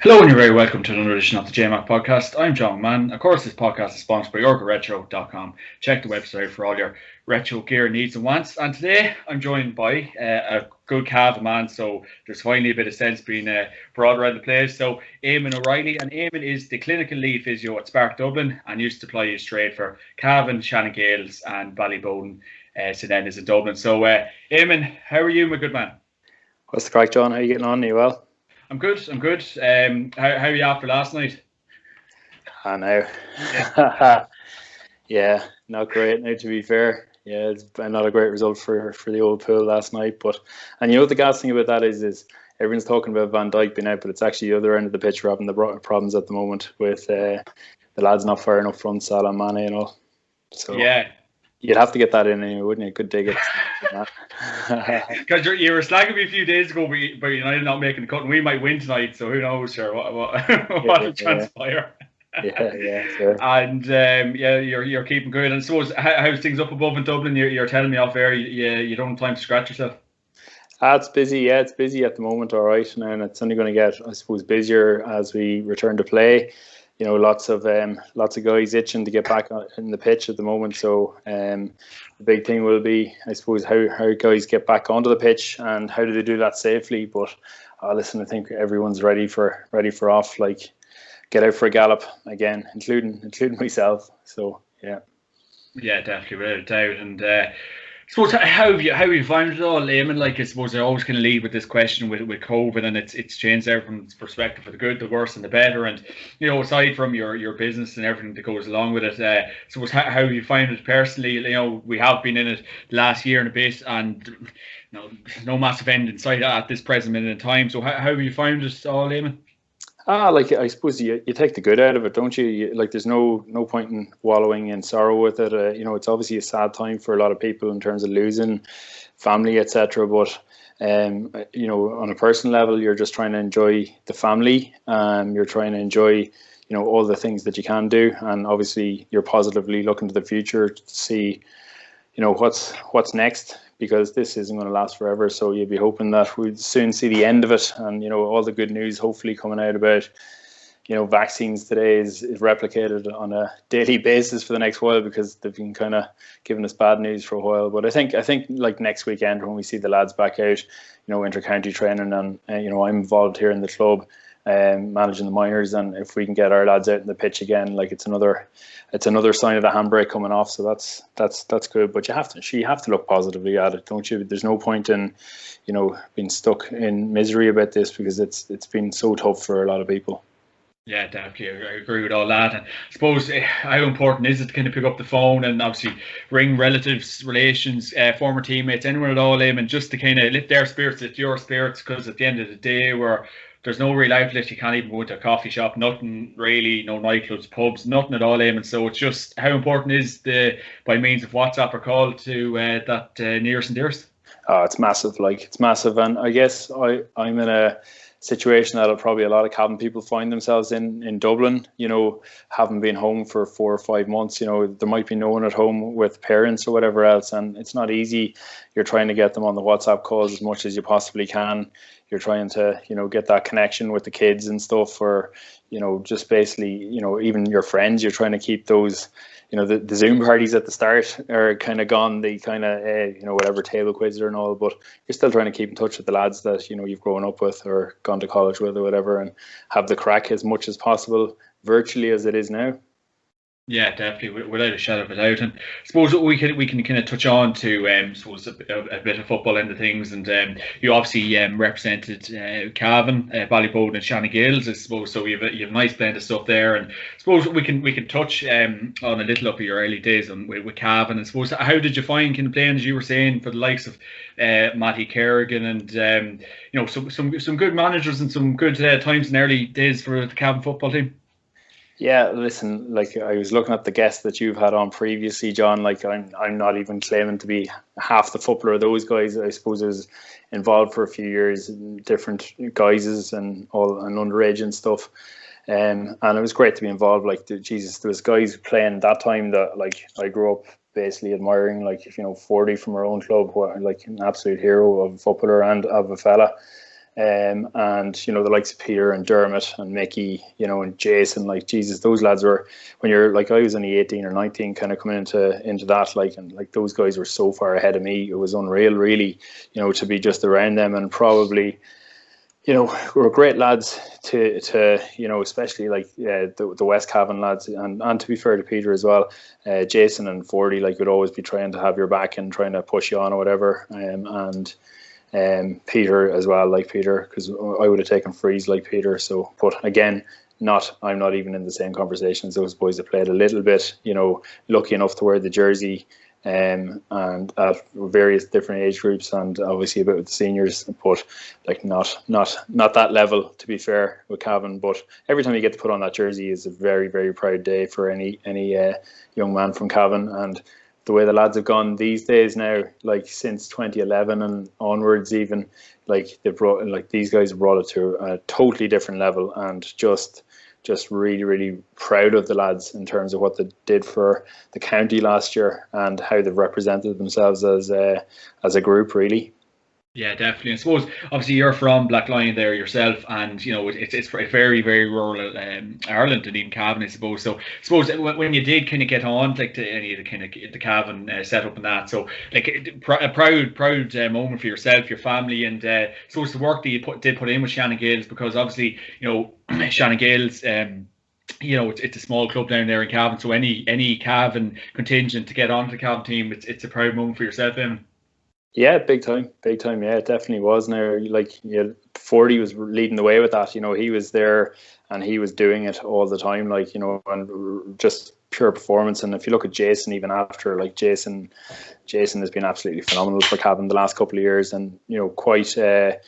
Hello and you're very welcome to another edition of the JMac Podcast. I'm John Man. Of course, this podcast is sponsored by OrgaRetro.com. Check the website for all your retro gear needs and wants. And today I'm joined by a good Cav man, so there's finally a bit of sense being brought around the place. So Éamon O'Reilly, and Éamon is the clinical lead physio at Sparc Dublin and used to play his trade for Cavan, Shannon Gales and Ballyboden, St Ennis in Dublin. So Éamon, how are you, my good man? What's the crack, John? How are you getting on? Are you well? I'm good. How are you after last night? I know. Yeah. Yeah, not great now, to be fair. Yeah, it's not a great result for the old pool last night. And you know what the gas thing about that is everyone's talking about Van Dijk being out, but it's actually the other end of the pitch we're having the problems at the moment with the lads not firing up front, Salah, Mane and all. So yeah. You'd have to get that in anyway, wouldn't you? Good dig it. Because you were slagging me a few days ago, but United not making the cut, and we might win tonight. So who knows, sure, what will transpire? Yeah, sure. And you're keeping good. And so how's things up above in Dublin? You're telling me off air you don't have time to scratch yourself. It's busy. Yeah, it's busy at the moment. All right, and it's only going to get, I suppose, busier as we return to play. You know, lots of guys itching to get back in the pitch at the moment. So the big thing will be, I suppose, how guys get back onto the pitch and how do they do that safely. But listen, I think everyone's ready for off. Like, get out for a gallop again, including myself. So yeah. Yeah, definitely, without a doubt. And I suppose how have you found it all, Éamon? Like, I suppose I always kind of lead with this question with COVID, and it's changed everyone's perspective for the good, the worse, and the better. And you know, aside from your business and everything that goes along with it, I suppose how have you found it personally? You know, we have been in it last year and a bit, and no massive end in sight at this present minute in time. So how have you found it all, Éamon? Like, I suppose you take the good out of it, don't you? Like, there's no point in wallowing in sorrow with it. You know, it's obviously a sad time for a lot of people in terms of losing family, etc. But you know, on a personal level, you're just trying to enjoy the family. You're trying to enjoy, all the things that you can do, and obviously you're positively looking to the future to see, what's next, because this isn't going to last forever. So you'd be hoping that we'd soon see the end of it, and all the good news hopefully coming out about vaccines today is replicated on a daily basis for the next while, because they've been kind of giving us bad news for a while. But I think like next weekend, when we see the lads back out, inter-county training, and I'm involved here in the club, managing the minors, and if we can get our lads out in the pitch again, like, it's another sign of the handbrake coming off. So that's good. But you have to look positively at it, don't you? There's no point in being stuck in misery about this, because it's been so tough for a lot of people. Yeah, definitely. I agree with all that. And I suppose, how important is it to kind of pick up the phone and obviously ring relatives, relations, former teammates, anyone at all, and just to kind of lift their spirits, lift your spirits, because at the end of the day, there's no real outlet, you can't even go into a coffee shop, nothing really, no nightclubs, pubs, nothing at all, and so it's just how important is by means of WhatsApp or call to that nearest and dearest? Oh, it's massive. Like, it's massive. And I guess I'm in a situation that probably a lot of cabin people find themselves in Dublin, having been home for 4 or 5 months. There might be no one at home with parents or whatever else, and it's not easy. You're trying to get them on the WhatsApp calls as much as you possibly can. You're trying to get that connection with the kids and stuff, or just basically even your friends. You're trying to keep those, the Zoom parties at the start are kind of gone. The kind of whatever table quiz and all, but you're still trying to keep in touch with the lads that you've grown up with or gone to college with or whatever, and have the crack as much as possible virtually as it is now. Yeah, definitely, without a shadow of a doubt. And I suppose we can kind of touch on to suppose a bit of football into things. And you obviously represented Cavan, Ballyboden, and Shannon Gales, I suppose. So you have a nice blend of stuff there. And I suppose we can touch on a little of your early days with Cavan. I suppose, how did you find kind of playing, as you were saying, for the likes of Matty Kerrigan and some good managers and some good times in early days for the Cavan football team? Yeah, listen, like, I was looking at the guests that you've had on previously, John. Like, I'm not even claiming to be half the footballer of those guys. I suppose I was involved for a few years in different guises and underage and stuff. And it was great to be involved. Like, Jesus, there was guys playing that time that, like, I grew up basically admiring, like, 40 from our own club, who are, like, an absolute hero of a footballer and of a fella. And the likes of Peter and Dermot and Mickey, and Jason, like Jesus, those lads were, when you're like, I was only 18 or 19 kind of coming into that, and those guys were so far ahead of me. It was unreal really, to be just around them. And probably, were great lads to especially like the West Cavan lads, and to be fair to Peter as well, Jason and Fordy would always be trying to have your back and trying to push you on or whatever, and Peter as well, like Peter, because I would have taken freeze like Peter. So, but again, I'm not even in the same conversations. Those boys have played a little bit, lucky enough to wear the jersey, and at various different age groups, and obviously a bit with the seniors, but not that level, to be fair, with Cavan. But every time you get to put on that jersey is a very, very proud day for any young man from Cavan. And the way the lads have gone these days now, since 2011 and onwards, even these guys have brought it to a totally different level, and just really, really proud of the lads in terms of what they did for the county last year and how they've represented themselves as a group, really. Yeah, definitely. I suppose obviously you're from Blacklion there yourself, and it's very, very rural Ireland and even Cavan, I suppose. So I suppose when you did kind of get on to any of the kind of the Cavan setup and that, so a proud moment for yourself, your family, and I suppose the work that you did put in with Shannon Gales, because obviously Shannon Gales. It's a small club down there in Cavan, so any Cavan contingent to get onto the Cavan team, it's a proud moment for yourself, Éamon. Yeah, big time. Yeah, it definitely was. Now, Fordy was leading the way with that. He was there and he was doing it all the time. And just pure performance. And if you look at Jason, even after, Jason has been absolutely phenomenal for Cavan the last couple of years, and quite a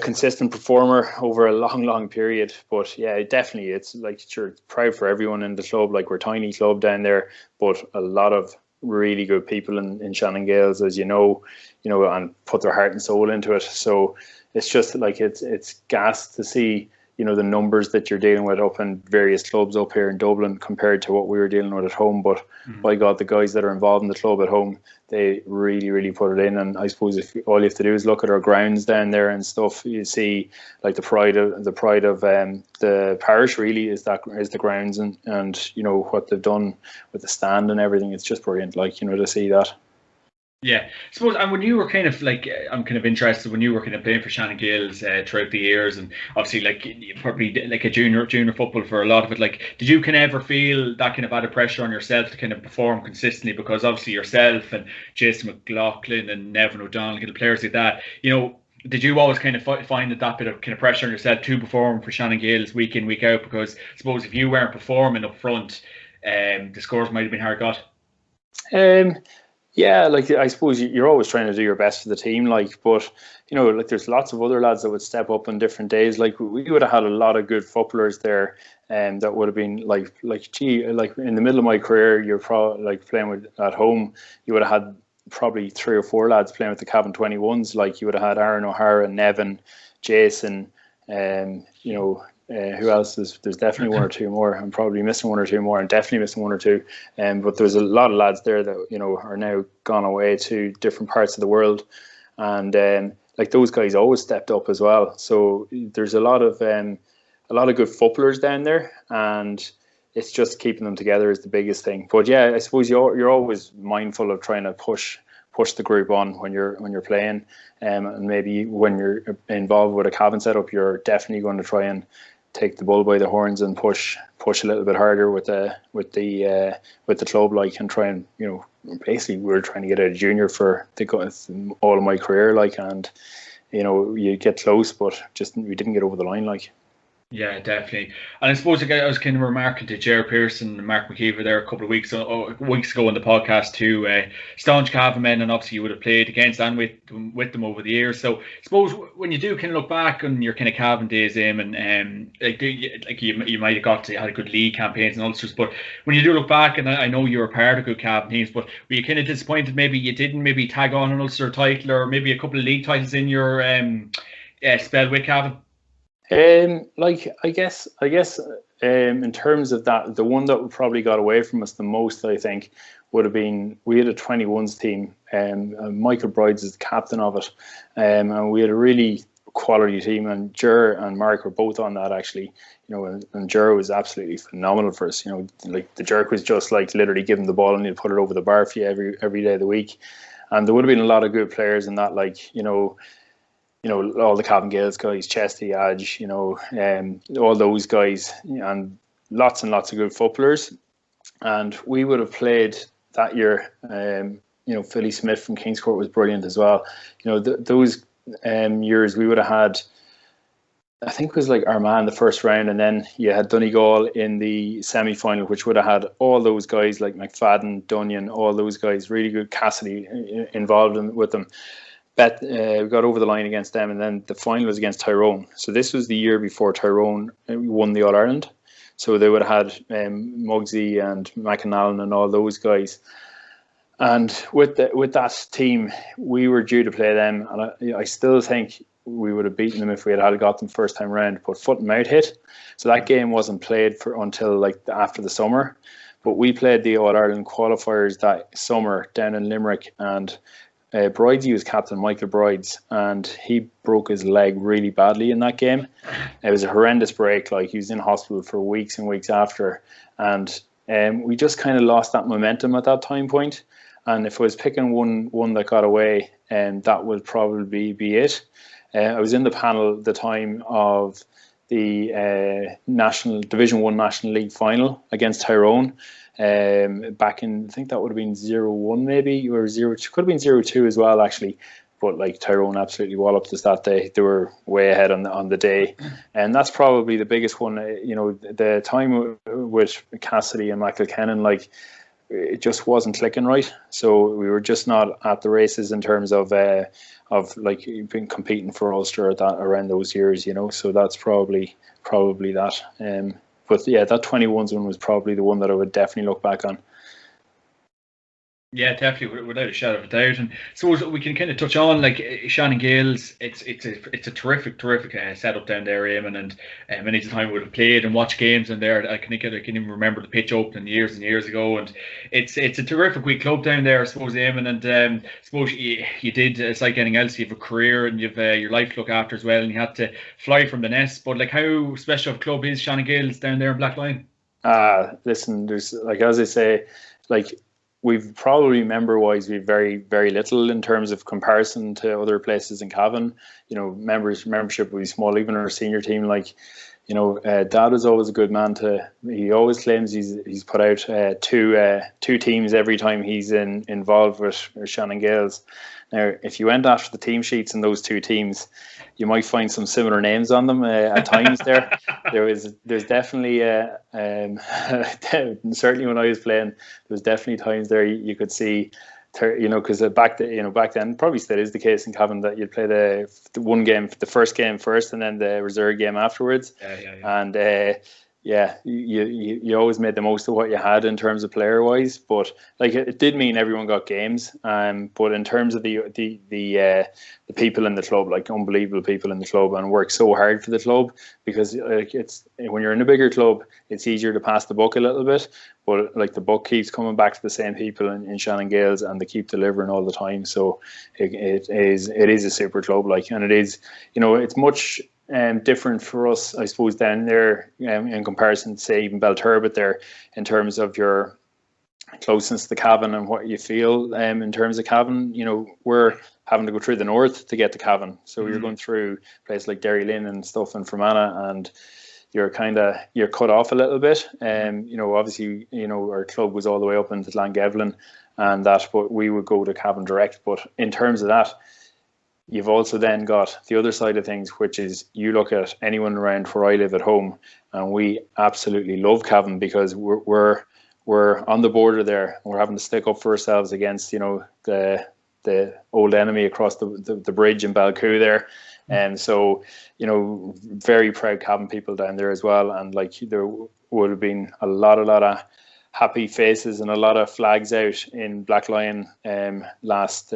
consistent performer over a long period. But yeah, definitely, it's proud for everyone in the club. We're a tiny club down there, but a lot of really good people in Shannon Gales, as and put their heart and soul into it. So it's just it's gas to see the numbers that you're dealing with up in various clubs up here in Dublin compared to what we were dealing with at home. But by God, the guys that are involved in the club at home, they really, really put it in. And I suppose if all you have to do is look at our grounds down there and stuff, you see the pride of the parish really is the grounds, and what they've done with the stand and everything. It's just brilliant, to see that. Yeah, I suppose, and when you were kind of I'm kind of interested when you were kind of playing for Shannon Gales throughout the years, and obviously probably a junior football for a lot of it. Did you kind of ever feel that kind of added pressure on yourself to kind of perform consistently? Because obviously yourself and Jason McLaughlin and Nevin O'Donnell, kind of players like that, did you always kind of find that bit of kind of pressure on yourself to perform for Shannon Gales week in, week out? Because I suppose if you weren't performing up front, the scores might have been hard got. Yeah, I suppose you're always trying to do your best for the team, but there's lots of other lads that would step up on different days. We would have had a lot of good footballers there, that would have been in the middle of my career, you're probably playing with at home, you would have had probably 3 or 4 lads playing with the Cavan 21s. You would have had Aaron O'Hara, Nevin, Jason, who else? There's definitely 1 or 2 more. I'm probably missing 1 or 2 more. I'm definitely missing 1 or 2. But there's a lot of lads there that are now gone away to different parts of the world, and those guys always stepped up as well. So there's a lot of good footballers down there, and it's just keeping them together is the biggest thing. But yeah, I suppose you're always mindful of trying to push the group on when you're playing, and maybe when you're involved with a Cavan setup, you're definitely going to try and take the bull by the horns and push a little bit harder with the club, and try and basically we're trying to get a junior for all of my career, and you get close, but just we didn't get over the line. Yeah, definitely. And I suppose I was kind of remarking to Ger Pearson and Mark McKeever there a couple of weeks ago on the podcast too, staunch Cavan men, and obviously you would have played against and with them over the years. So I suppose when you do kind of look back on your kind of Cavan days, and you might have had a good league campaigns and Ulsters, but when you do look back, and I know you were part of good Cavan teams, but were you kind of disappointed maybe you didn't maybe tag on an Ulster title or maybe a couple of league titles in your spell with Cavan? I guess in terms of that, the one that probably got away from us the most, I think, would have been, we had a 21s team, and Michael Brides is the captain of it, and we had a really quality team, and Ger and Mark were both on that actually, and Ger was absolutely phenomenal for us. Like the jerk was just like literally give him the ball and he'd put it over the bar for you every day of the week. And there would have been a lot of good players in that, like all the Cavan Gales guys, Chesty, Adge, all those guys, and lots and good footballers. And we would have played that year. Philly Smith from Kingscourt was brilliant as well. Those years we would have had, I think it was like Armagh the first round, and then you had Donegal in the semi-final, which would have had all those guys like McFadden, Dunyan, all those guys, really good. Cassidy involved with them. We got over the line against them, and then the final was against Tyrone. So this was the year before Tyrone won the All-Ireland. So they would have had Muggsy and McAnallen and all those guys. And with that team, we were due to play them, and I still think we would have beaten them if we had got them first time round. But foot and mouth hit, so that game wasn't played until like after the summer. But we played the All-Ireland qualifiers that summer down in Limerick, and Bridesy was captain, Michael Brides, and he broke his leg really badly in that game. It was a horrendous break. Like, he was in hospital for weeks and weeks after, and we just kind of lost that momentum at that time point. And if I was picking one that got away, that would probably be it. I was in the panel at the time of the National Division 1 National League final against Tyrone. Back in, I think that would have been 0-1 maybe, or 0-2, could have been 0-2 as well actually, but like Tyrone absolutely walloped us that day. They were way ahead on the day, and that's probably the biggest one. The time with Cassidy and McElkennan, like, it just wasn't clicking right, so we were just not at the races in terms of like being competing for Ulster around those years, so that's probably that. But yeah, that 21s one was probably the one that I would definitely look back on. Yeah, definitely, without a shadow of a doubt. And so we can kind of touch on like Shannon Gales. It's a terrific setup down there, Éamon, and many time we would have played and watched games in there. I can even remember the pitch opening years and years ago, and it's a terrific wee club down there, I suppose, Éamon. And I suppose you did, it's like anything else. You have a career and you've your life to look after as well, and you had to fly from the nest. But like, how special of a club is Shannon Gales down there in Blackline? Listen, there's, like, as I say, like, we've probably member-wise, we've very, very little in terms of comparison to other places in Cavan. Membership will be small, even our senior team. Like, Dad is always a good man he always claims he's put out two teams every time he's involved with Shannon Gales. Now, if you went after the team sheets in those two teams, you might find some similar names on them at times. There's definitely certainly when I was playing, there was definitely times there you could see, because back then, probably still is the case in Cavan, that you'd play the one game, the first game first, and then the reserve game afterwards. Yeah. And you always made the most of what you had in terms of player wise, but like, it did mean everyone got games. But in terms of the people in the club, like, unbelievable people in the club, and work so hard for the club, because like, it's, when you're in a bigger club, it's easier to pass the buck a little bit, but like, the buck keeps coming back to the same people in Shannon Gales, and they keep delivering all the time. So it is a super club, like, and it is, it's much different for us, I suppose, down there in comparison to, say, even Belturbet there, in terms of your closeness to Cavan and what you feel in terms of Cavan. We're having to go through the north to get to Cavan, so you're going through places like Derry Lynn and stuff in Fermanagh, and you're cut off a little bit. Obviously, our club was all the way up into Llangevlin and that, but we would go to Cavan direct. But in terms of that, you've also then got the other side of things, which is, you look at anyone around where I live at home, and we absolutely love Cavan, because we're on the border there, and we're having to stick up for ourselves against the old enemy across the bridge in Balcoo there. And so, very proud Cavan people down there as well. And like, there would have been a lot of happy faces and a lot of flags out in Blackline last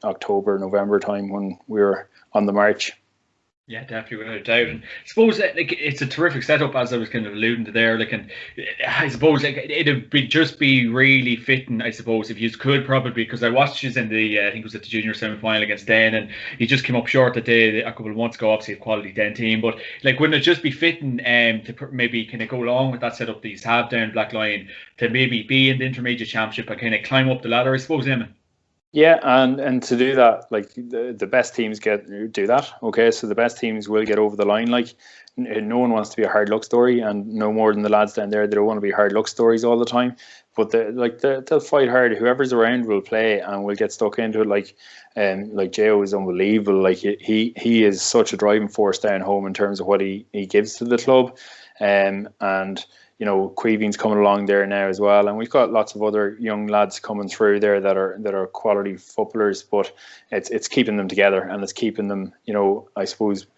October, November time, when we were on the march. Yeah, definitely, without a doubt. And I suppose like it's a terrific setup, as I was kind of alluding to there. Like, and I suppose like it'd be just be really fitting, I suppose, if you could probably, because I watched you in the I think it was at the junior semi final against Den, and you just came up short that day a couple of months ago. Obviously, a quality Den team, but like, wouldn't it just be fitting maybe kind of go along with that setup that you have down Black Lion to maybe be in the intermediate championship and kind of climb up the ladder, I suppose, Éamon? Yeah, and to do that, like the best teams do that. Okay, so the best teams will get over the line. Like no one wants to be a hard luck story, and no more than the lads down there. They don't want to be hard luck stories all the time. But they'll fight hard. Whoever's around will play, and will get stuck into it. Like Jo is unbelievable. Like he is such a driving force down home in terms of what he gives to the club, and you know, Queeving's coming along there now as well, and we've got lots of other young lads coming through there that are quality footballers. But it's keeping them together, and it's keeping them, you know, I suppose,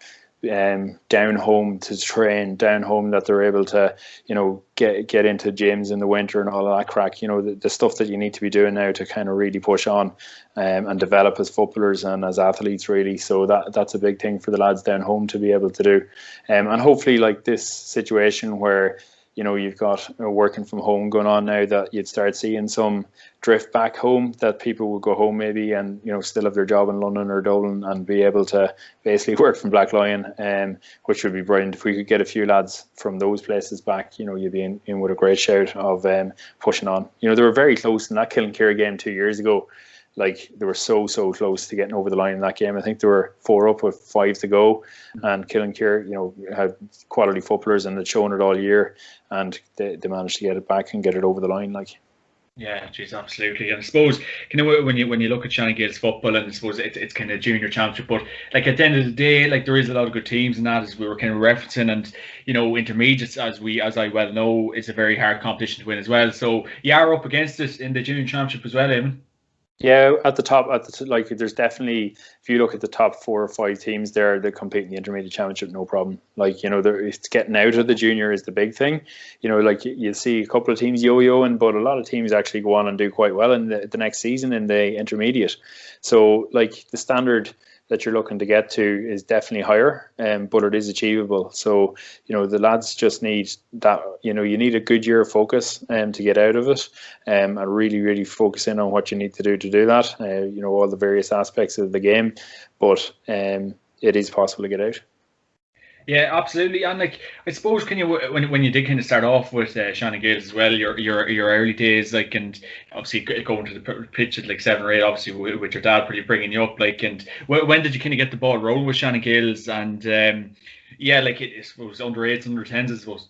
down home to train, down home that they're able to, you know, get into gyms in the winter and all of that crack. You know, the stuff that you need to be doing now to kind of really push on and develop as footballers and as athletes, really. So that's a big thing for the lads down home to be able to do, and hopefully, like this situation where, you know, you've got working from home going on now, that you'd start seeing some drift back home, that people will go home maybe and, you know, still have their job in London or Dublin and be able to basically work from Black Lion, which would be brilliant. If we could get a few lads from those places back, you know, you'd be in with a great shout of pushing on. You know, they were very close in that Killinkere game 2 years ago. Like, they were so close to getting over the line in that game. I think they were 4 up with 5 to go, and Killinkere, you know, had quality footballers and had shown it all year, and they managed to get it back and get it over the line. Like, yeah, geez, absolutely. And I suppose, you know, when you look at Shannon Gale's football, and I suppose it's kind of junior championship, but like at the end of the day, like there is a lot of good teams in that, as we were kind of referencing, and you know, intermediates, as I well know, is a very hard competition to win as well. So you are up against it in the junior championship as well, Éamon. yeah, at the top, like, there's definitely, if you look at the top 4 or 5 teams there, they compete in the intermediate championship, no problem. Like, you know, it's getting out of the junior is the big thing. You know, like you see a couple of teams yo-yoing, but a lot of teams actually go on and do quite well in the next season in the intermediate. So, like, the standard that you're looking to get to is definitely higher, but it is achievable. So, you know, the lads just need that, you know, you need a good year of focus to get out of it, and really focus in on what you need to do that, you know, all the various aspects of the game, but it is possible to get out. Yeah, absolutely. And like, I suppose, can you, when you did kind of start off with Shannon Gales as well, your early days, like, and obviously going to the pitch at like 7 or 8, obviously with your dad probably bringing you up, like, and when did you kind of get the ball rolling with Shannon Gales? And yeah, like, I suppose under 8s, under 10s, I suppose.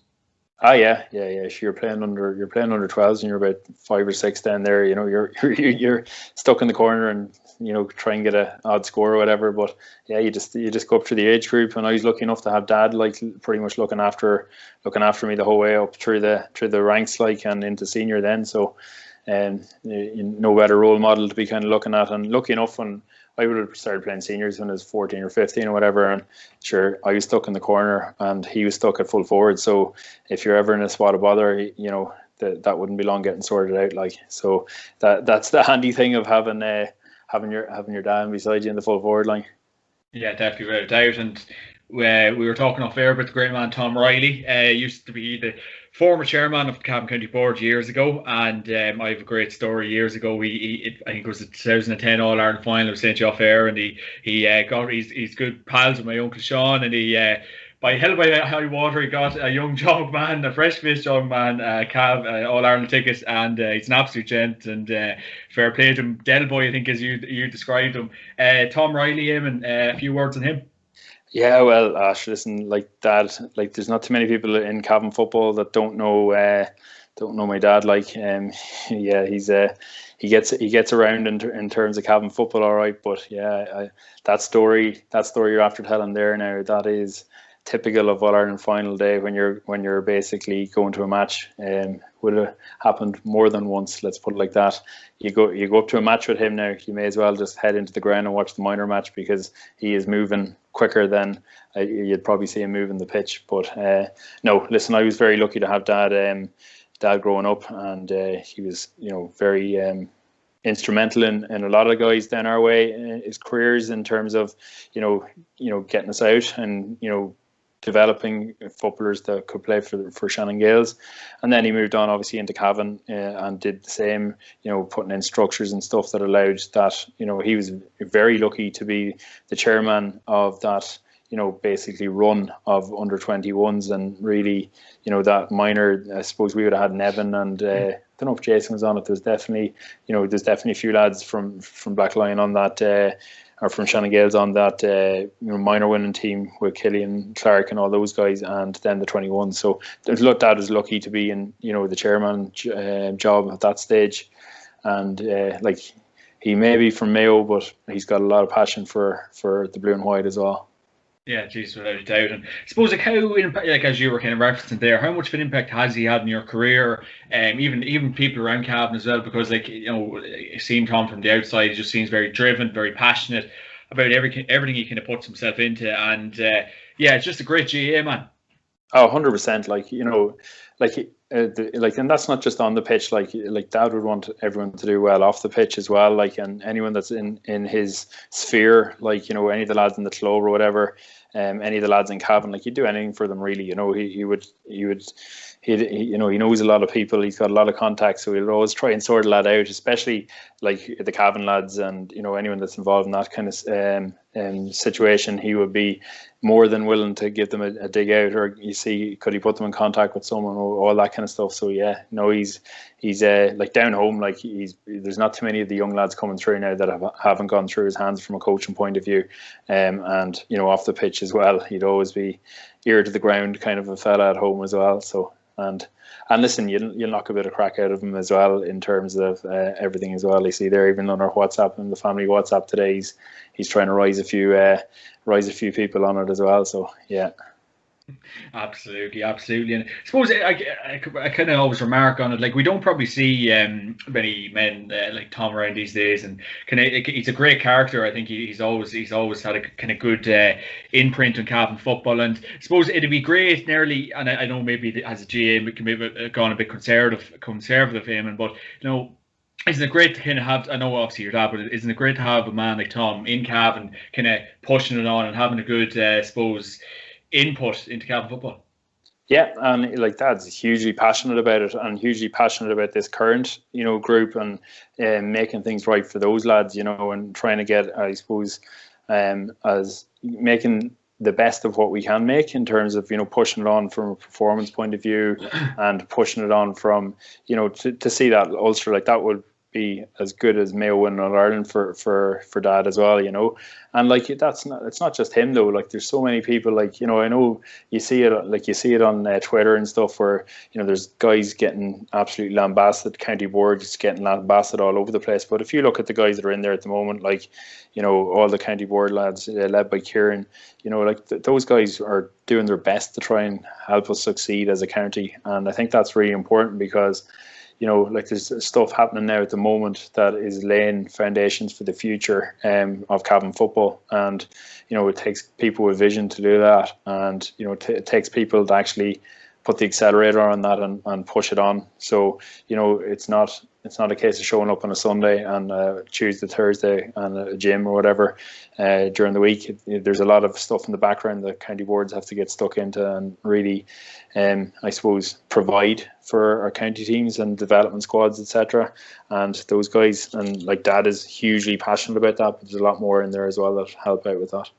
Ah, yeah. So you're playing under 12s, and you're about 5 or 6 down there. You know, you're stuck in the corner, and, you know, try and get a odd score or whatever. But yeah, you just go up through the age group, and I was lucky enough to have dad, like, pretty much looking after me the whole way up through the ranks, like, and into senior then. So, no better role model to be kind of looking at. And lucky enough, when I would have started playing seniors when I was 14 or 15 or whatever, and sure, I was stuck in the corner and he was stuck at full forward. So if you're ever in a spot of bother, you know, that wouldn't be long getting sorted out. Like, so that's the handy thing of having your dad beside you in the full forward line. Yeah, definitely, without a doubt. And we were talking off air about the great man Tom Riley. Used to be the former chairman of the Cavan County Board years ago, and I have a great story. Years ago, I think it was the 2010 All Ireland final. I was saying to you off air, and he's good pals with my uncle Sean, and he by hell by high water, he got a young man, a fresh faced young man, Cav All Ireland ticket, and he's an absolute gent, and fair play to him. Del boy, I think, as you described him. Tom Riley, Éamon, a few words on him. Yeah, well, Ash, listen, like, dad, like, there's not too many people in Cavan football that don't know my dad. Like, yeah, he gets around in terms of Cavan football, all right. But yeah, that story you're after telling there now, that is typical of All Ireland final day, when you're basically going to a match. Would have happened more than once, let's put it like that. You go up to a match with him now, you may as well just head into the ground and watch the minor match, because he is moving quicker than you'd probably see him moving the pitch. But no, listen, I was very lucky to have dad growing up, and he was, you know, very instrumental in a lot of guys down our way, his careers, in terms of getting us out and developing footballers that could play for Shannon Gales. And then he moved on obviously into Cavan and did the same, putting in structures and stuff that allowed that. He was very lucky to be the chairman of that basically run of under 21s, and really that minor, I suppose we would have had Nevin and I don't know if Jason was on it. There's definitely a few lads from Black Lion on that or from Shannon Gales on that minor winning team with Killian Clark and all those guys, and then the 21. So Dad was lucky to be in the chairman job at that stage, and he may be from Mayo, but he's got a lot of passion for the blue and white as well. Yeah, geez, without a doubt. And I suppose how as you were kind of referencing there, how much of an impact has he had in your career? Even people around Cavan as well, because seeing Tom from the outside, he just seems very driven, very passionate about everything he kind of puts himself into, and it's just a great GA man. Oh, 100%. And that's not just on the pitch. Like Dad would want everyone to do well off the pitch as well. And anyone that's in his sphere, any of the lads in the club or whatever, any of the lads in Cavan, he'd do anything for them really. He knows a lot of people. He's got a lot of contacts, so he'll always try and sort a lad out, especially the Cavan lads and anyone that's involved in that kind of situation. He would be more than willing to give them a dig out, or could he put them in contact with someone, or all that kind of stuff. So he's down home. There's not too many of the young lads coming through now that haven't gone through his hands from a coaching point of view, and off the pitch as well. He'd always be ear to the ground kind of a fella at home as well. So and listen, you'll knock a bit of crack out of him as well in terms of everything as well. You see there, even on our WhatsApp and the family WhatsApp today, he's trying to rise a few people on it as well. So yeah. Absolutely. And I suppose I kind of always remark on it, we don't probably see many men like Tom around these days, and he's a great character. I think he's always had a kind of good imprint on Cavan football, and I suppose it'd be great nearly, and I know maybe as a GA we can maybe gone a bit conservative Éamon, but isn't it great to kind of have, I know obviously your dad, but isn't it great to have a man like Tom in Cavan kind of pushing it on and having a good I suppose input into Cavan football? Yeah, and Dad's hugely passionate about it, and hugely passionate about this current group, and making things right for those lads, and trying to get, I suppose, as making the best of what we can make in terms of pushing it on from a performance point of view, and pushing it on from to see that Ulster that would be as good as Mayo winning All Ireland for Dad as well, and it's not just him though. There's so many people, I know you see it on Twitter and stuff, where there's guys getting absolutely lambasted, county boards getting lambasted all over the place. But if you look at the guys that are in there at the moment, all the county board lads led by Kieran, those guys are doing their best to try and help us succeed as a county, and I think that's really important, because there's stuff happening now at the moment that is laying foundations for the future of Cavan football, and it takes people with vision to do that, and it takes people to actually put the accelerator on that and push it on. So it's not a case of showing up on a Sunday and Tuesday, Thursday and a gym or whatever during the week. There's a lot of stuff in the background that county boards have to get stuck into and really I suppose provide for our county teams and development squads, etc. And those guys, and Dad is hugely passionate about that, but there's a lot more in there as well that help out with that.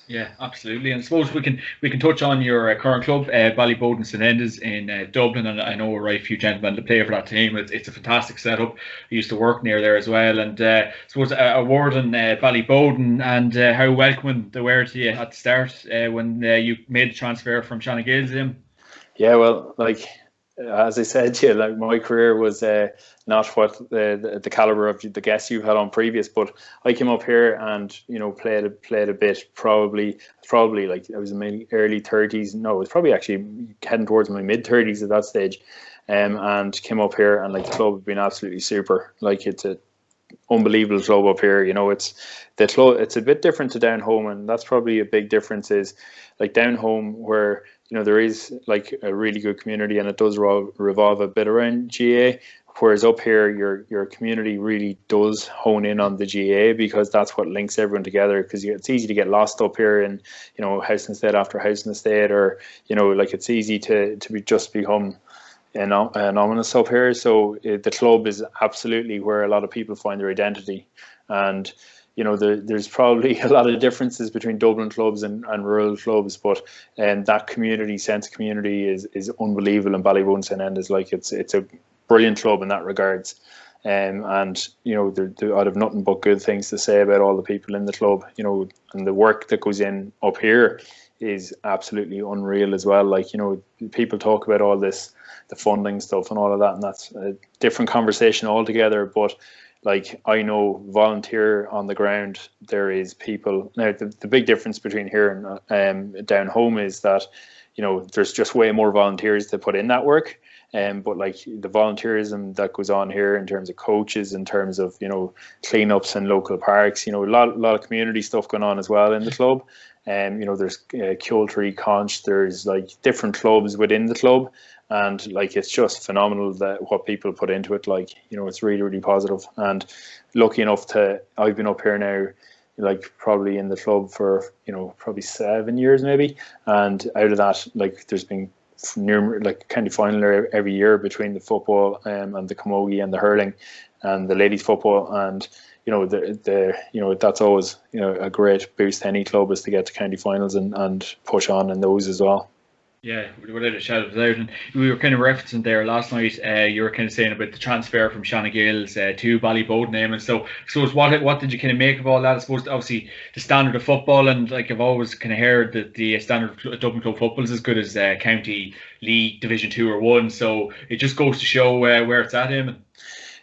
Yeah, absolutely. And I suppose we can touch on your current club, Ballybowden St Enda's in Dublin, and I know a right few gentlemen that play for that team. It's a fantastic setup. I used to work near there as well, and I suppose a word on Ballybowden and how welcoming they were to you at the start when you made the transfer from Shannon Gales in. Yeah, well, as I said, my career was not what the caliber of the guests you've had on previous, but I came up here and played a bit. Probably I was in my early 30s. No, it was probably actually heading towards my mid 30s at that stage, and came up here, and the club had been absolutely super. It's a unbelievable club up here. It's a bit different to down home, and that's probably a big difference. Is down home where there is a really good community, and it does revolve a bit around GA. Whereas up here, your community really does hone in on the GA, because that's what links everyone together. Because it's easy to get lost up here in, you know, house and estate after house and estate, or, you know, like it's easy to just become anonymous up here. So the club is absolutely where a lot of people find their identity. And you know, there's probably a lot of differences between Dublin clubs and rural clubs, but that community sense of community is unbelievable. And Ballyboden St End like it's a brilliant club in that regards. And you know, I'd have nothing but good things to say about all the people in the club. You know, and the work that goes in up here is absolutely unreal as well. Like, you know, people talk about all this, the funding stuff and all of that, and that's a different conversation altogether. But like, I know volunteer on the ground, there is people. Now, the big difference between here and down home is that, you know, there's just way more volunteers to put in that work. But like the volunteerism that goes on here in terms of coaches, in terms of, you know, cleanups in local parks, you know, a lot of community stuff going on as well in the club. You know, there's Kiltree, Conch, there's like different clubs within the club. And like, it's just phenomenal that what people put into it. Like, you know, it's really, really positive. And lucky enough I've been up here now, like probably in the club for, you know, probably 7 years maybe. And out of that, like, there's been like county final every year between the football and the camogie and the hurling and the ladies football. And you know, you know, that's always, you know, a great boost to any club, is to get to county finals and push on in those as well. Yeah, without a shadow of a doubt. And we were kind of referencing there last night, you were kind of saying about the transfer from Shanna Gales to Ballyboden, and so what did you kind of make of all that? I suppose obviously the standard of football, and like I've always kind of heard that the standard of Dublin club football is as good as County League Division 2 or 1, so it just goes to show where it's at, Éamon.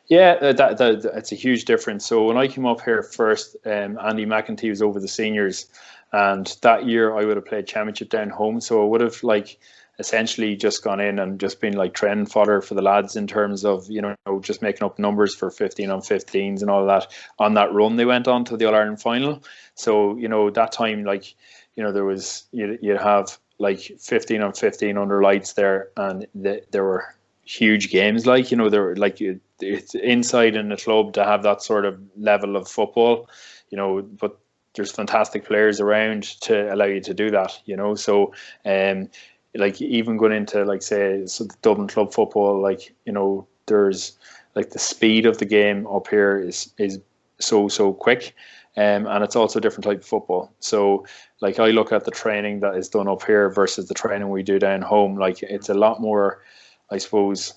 Yeah, that's a huge difference. So when I came up here first, Andy McEntee was over the seniors, and that year I would have played championship down home. So I would have like essentially just gone in and just been like training fodder for the lads in terms of, you know, just making up numbers for 15 on 15s and all that. On that run, they went on to the All-Ireland final. So, you know, that time, like, you know, there was, you'd have like 15 on 15 under lights there, and there were huge games. Like, you know, there were like, it's inside in the club to have that sort of level of football, you know, but there's fantastic players around to allow you to do that, you know. So like, even going into like, say, so the Dublin club football, like, you know, there's like the speed of the game up here is so quick, and it's also a different type of football. So like, I look at the training that is done up here versus the training we do down home. Like, it's a lot more, I suppose,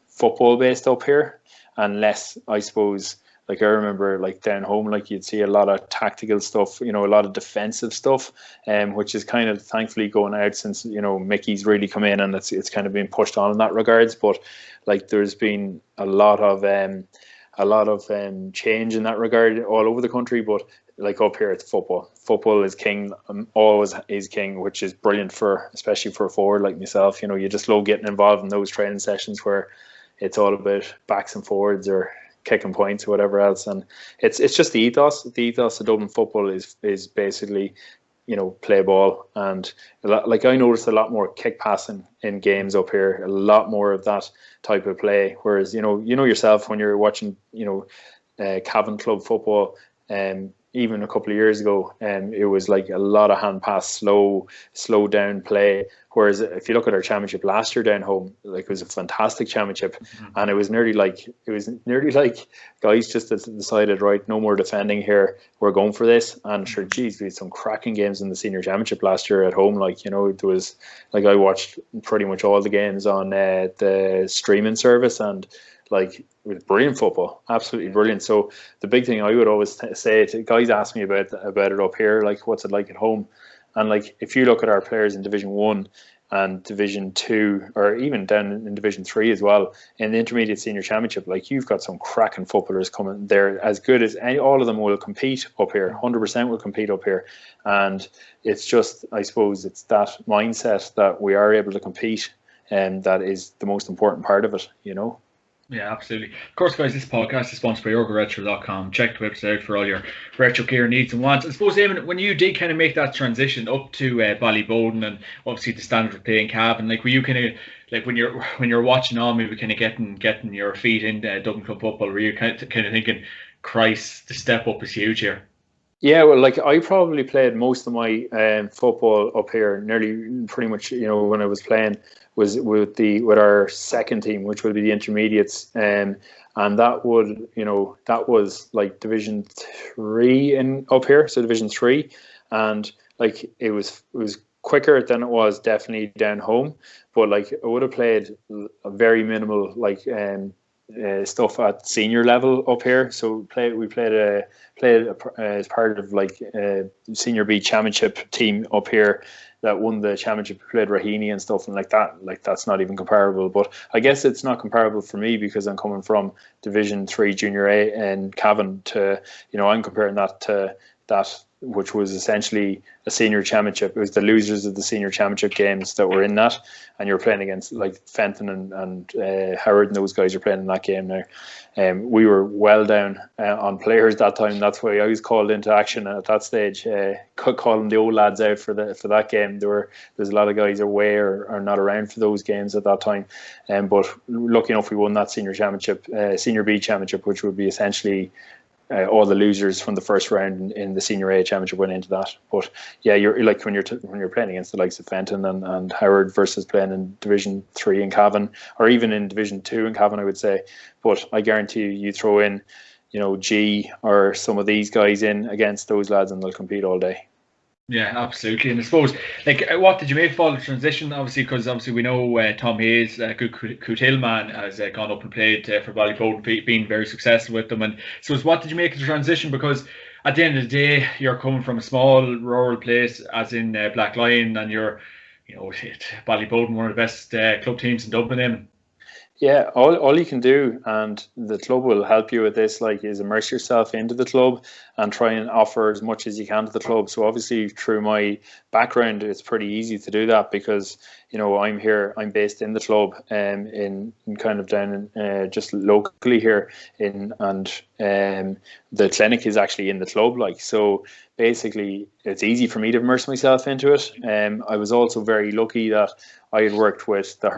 football based up here, and less, I suppose, like, I remember like down home, like, you'd see a lot of tactical stuff, you know, a lot of defensive stuff, which is kind of thankfully going out since, you know, Mickey's really come in, and it's kind of been pushed on in that regards. But like, there's been a lot of change in that regard all over the country. But like, up here, it's football. Football is king, always is king, which is brilliant especially for a forward like myself. You know, you just love getting involved in those training sessions where it's all about backs and forwards or kicking points or whatever else. And it's just the ethos. The ethos of Dublin football is basically, you know, play ball. And like, I noticed a lot more kick passing in games up here, a lot more of that type of play. Whereas, you know yourself when you're watching, you know, Cavan club football, even a couple of years ago, it was like a lot of hand pass, slow down play. Whereas if you look at our championship last year down home, like, it was a fantastic championship, and it was nearly like guys just decided, right, no more defending here, we're going for this. And sure, geez, we had some cracking games in the senior championship last year at home. Like, you know, it was like, I watched pretty much all the games on the streaming service, and like, it was brilliant football, absolutely brilliant. So the big thing I would always say to guys, ask me about it up here, like, what's it like at home? And like, if you look at our players in Division 1 and Division 2, or even down in Division 3 as well, in the Intermediate Senior Championship, like, you've got some cracking footballers coming. They're as good as all of them will compete up here. 100% will compete up here. And it's just, I suppose, it's that mindset that we are able to compete, and that is the most important part of it, you know. Yeah, absolutely. Of course, guys, this podcast is sponsored by OrgaRetro.com. Check the website out for all your retro gear needs and wants. I suppose, Éamon, when you did kind of make that transition up to Ballyboden and obviously the standard of play in Cavan, like were you kind of like when you're watching on, maybe kind of getting your feet in Dublin club football, were you kind of thinking, Christ, the step up is huge here? Yeah, well, like I probably played most of my football up here, nearly pretty much, when I was playing was with our second team, which would be the intermediates, and that was like Division 3 in up here, so Division 3, and like it was quicker than it was definitely down home, but like I would have played a very minimal like stuff at senior level up here. So we played as part of like senior B championship team up here that won the championship. We played Raheny and stuff and like that. Like that's not even comparable. But I guess it's not comparable for me because I'm coming from Division 3 Junior A in Cavan to, I'm comparing that to that, which was essentially a senior championship. It was the losers of the senior championship games that were in that, and you're playing against like Fenton and Howard and those guys are playing in that game now. We were well down on players that time. That's why I was called into action at that stage, calling the old lads out for that game. There's a lot of guys away or not around for those games at that time. But lucky enough, we won that senior championship, senior B championship, which would be essentially all the losers from the first round in the senior A championship went into that. But yeah, you're like when you're playing against the likes of Fenton and Howard versus playing in Division 3 in Cavan, or even in Division 2 in Cavan, I would say. But I guarantee you throw in, G or some of these guys in against those lads and they'll compete all day. Yeah, absolutely. And I suppose, like, what did you make for the transition? Because we know Tom Hayes, a good Cootill man, has gone up and played for Ballyboden, being very successful with them. And so, what did you make of the transition? Because at the end of the day, you're coming from a small rural place, as in Black Lion, and you're, Ballyboden, one of the best club teams in Dublin. Yeah, all you can do, and the club will help you with this, like, is immerse yourself into the club and try and offer as much as you can to the club. So obviously, through my background, it's pretty easy to do that because I'm based in the club, in kind of down in, just locally here, and the clinic is actually in the club, like so. Basically, it's easy for me to immerse myself into it. I was also very lucky that I had worked with the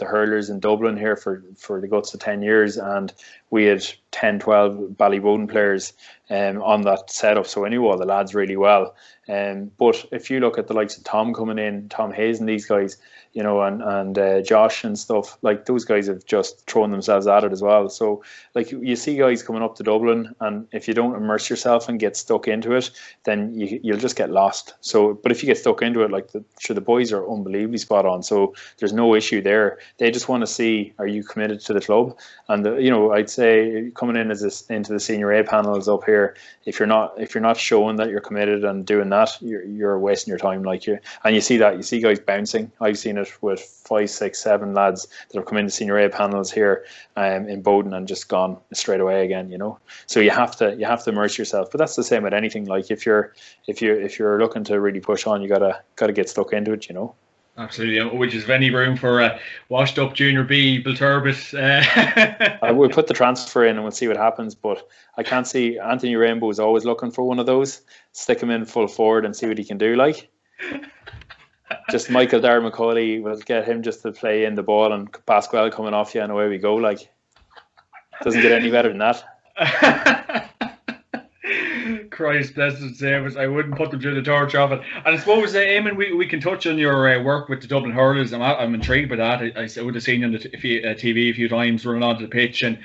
hurlers in Dublin here for the guts of 10 years, and we had 10, 12 Ballyboden players on that setup, so I knew all the lads really well. But if you look at the likes of Tom coming in, Tom Hayes and these guys, and Josh and stuff, like those guys have just thrown themselves at it as well. So like you see guys coming up to Dublin, and if you don't immerse yourself and get stuck into it, then you'll just get lost. So, but if you get stuck into it, like the boys are unbelievably spot on. So there's no issue there. They just want to see, are you committed to the club? And I'd say coming in into the senior A panels up here, if you're not showing that you're committed and doing that, you're wasting your time. And you see guys bouncing. I've seen it with 5, 6, 7 lads that have come into senior A panels here in Bowden and just gone straight away again. So you have to immerse yourself. But that's the same with anything. Like if you're looking to really push on, you gotta get stuck into it. Absolutely, which is any room for a washed up Junior B Bilturbis. I will put the transfer in and we'll see what happens, but I can't see. Anthony Rainbow is always looking for one of those. Stick him in full forward and see what he can do. Like, just Michael Darragh McCauley will get him just to play in the ball and Pasquale coming off you and away we go. Like, doesn't get any better than that. Christ, blessed Savers. I wouldn't put them through the torch of it. And I suppose, Éamon, we can touch on your work with the Dublin Hurlers. I'm intrigued by that. I would have seen you on the TV a few times running onto the pitch and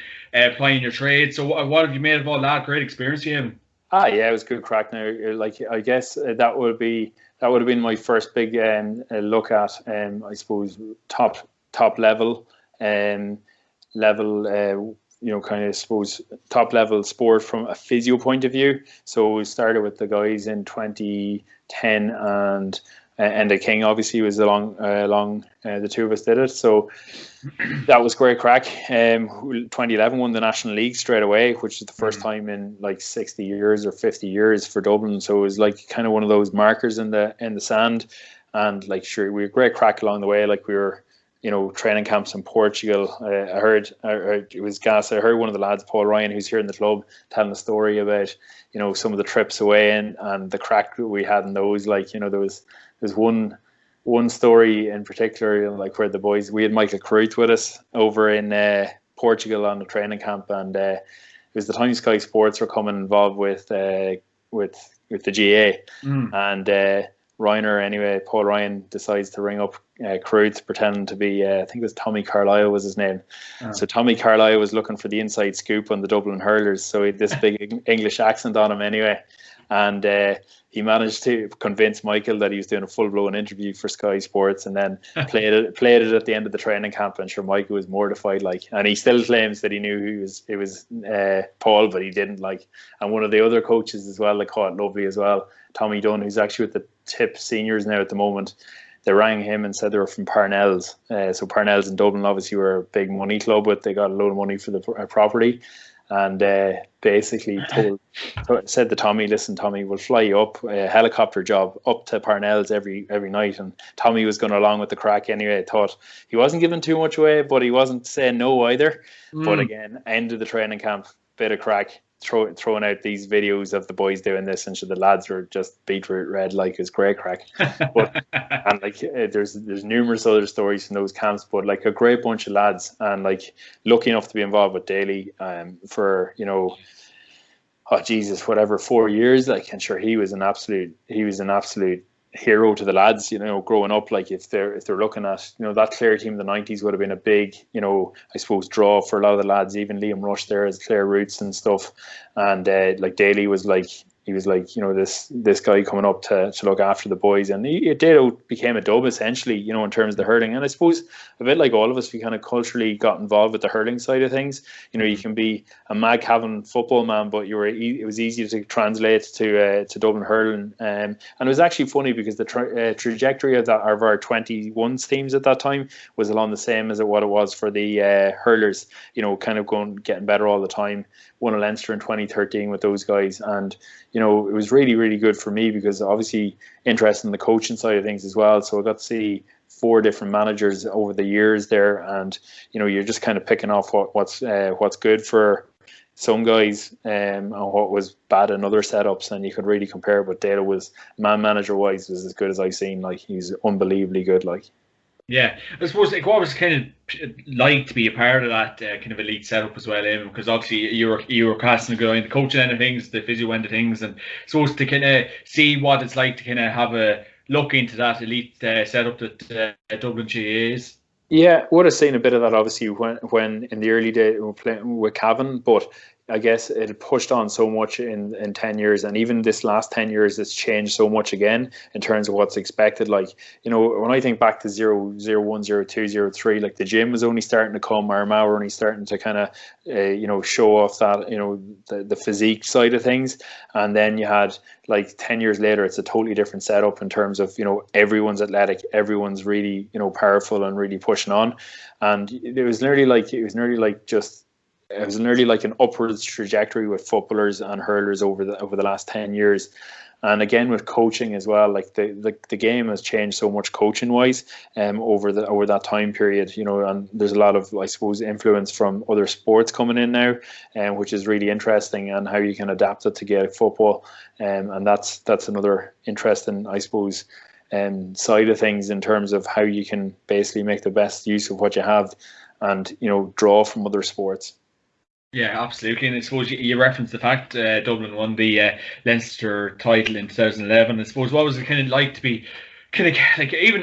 playing your trade. So what have you made of all that? Great experience, Éamon. Yeah, it was good crack. Now, like I guess that would have been my first big look at, I suppose, top level kind of suppose top level sport from a physio point of view. So we started with the guys in 2010 and the King obviously was along the two of us did it. So that was great crack. 2011 won the National League straight away, which is the first time in like 60 years or 50 years for Dublin. So it was like kind of one of those markers in the sand. And like, sure, we had great crack along the way. Like we were training camps in Portugal. I heard it was gas. I heard one of the lads, Paul Ryan, who's here in the club, telling a story about some of the trips away and the crack that we had in those. There's one story in particular, where the boys, we had Michael Carruth with us over in Portugal on the training camp, and it was the time Sky Sports were coming involved with the GA, and Paul Ryan decides to ring up Carruth, pretending to be, I think it was Tommy Carlisle was his name. So Tommy Carlisle was looking for the inside scoop on the Dublin hurlers, so he had this big English accent on him anyway, and he managed to convince Michael that he was doing a full-blown interview for Sky Sports, and then played it at the end of the training camp. And sure, Michael was mortified, and he still claims that he knew it was Paul, but he didn't. And one of the other coaches as well, caught it lovely as well, Tommy Dunn, who's actually with the Tip seniors now at the moment. They rang him and said they were from Parnell's. So Parnell's in Dublin obviously were a big money club, but they got a load of money for the property. And basically said to Tommy, listen, Tommy, we'll fly you up, a helicopter job up to Parnell's every night. And Tommy was going along with the crack anyway. I thought he wasn't giving too much away, but he wasn't saying no either. But again, end of the training camp, bit of crack, throwing out these videos of the boys doing this, and so the lads were just beetroot red, it's great crack. But and there's numerous other stories from those camps, but a great bunch of lads, and lucky enough to be involved with Daly for 4 years. And sure, he was an absolute hero to the lads, growing up. If they're looking at, that Clare team in the 90s would have been a big, I suppose, draw for a lot of the lads, even Liam Rush there as Clare roots and stuff. And Daly was he was this guy coming up to look after the boys, and Daly became a dub essentially, in terms of the hurling. And I suppose a bit like all of us, we kind of culturally got involved with the hurling side of things. You can be a Mag Cavan football man, but it was easy to translate to Dublin hurling. And it was actually funny because the trajectory of our 21s teams at that time was along the same as what it was for the hurlers. Kind of getting better all the time. Won a Leinster in 2013 with those guys, and it was really, really good for me because obviously interested in the coaching side of things as well. So I got to see 4 different managers over the years there, and you're just kind of picking off what's good for some guys and what was bad in other setups, and you could really compare. But Dale was, man manager wise, was as good as I've seen. He's unbelievably good. Yeah, I suppose what was kind of like to be a part of that kind of elite setup as well, because obviously you were casting a good eye on the coaching end of things, the physio end of things, and I suppose to kind of see what it's like to kind of have a look into that elite setup that Dublin GA is. Yeah, would have seen a bit of that obviously when in the early days we were playing with Cavan, but I guess it pushed on so much in 10 years, and even this last 10 years it's changed so much again in terms of what's expected. When I think back to 0, 01, 02, 03, the gym was only starting to come, Armagh were only starting to kind of show off that the physique side of things, and then you had 10 years later it's a totally different setup in terms of everyone's athletic, everyone's really powerful and really pushing on, and it was nearly like an upwards trajectory with footballers and hurlers over the last 10 years. And again with coaching as well, the game has changed so much coaching wise over that time period, and there's a lot of, I suppose, influence from other sports coming in now, which is really interesting, and how you can adapt it to Gaelic football, and that's another interesting, I suppose, side of things in terms of how you can basically make the best use of what you have and draw from other sports. Yeah, absolutely. And I suppose you referenced the fact Dublin won the Leinster title in 2011. I suppose what was it kind of like to be kind of even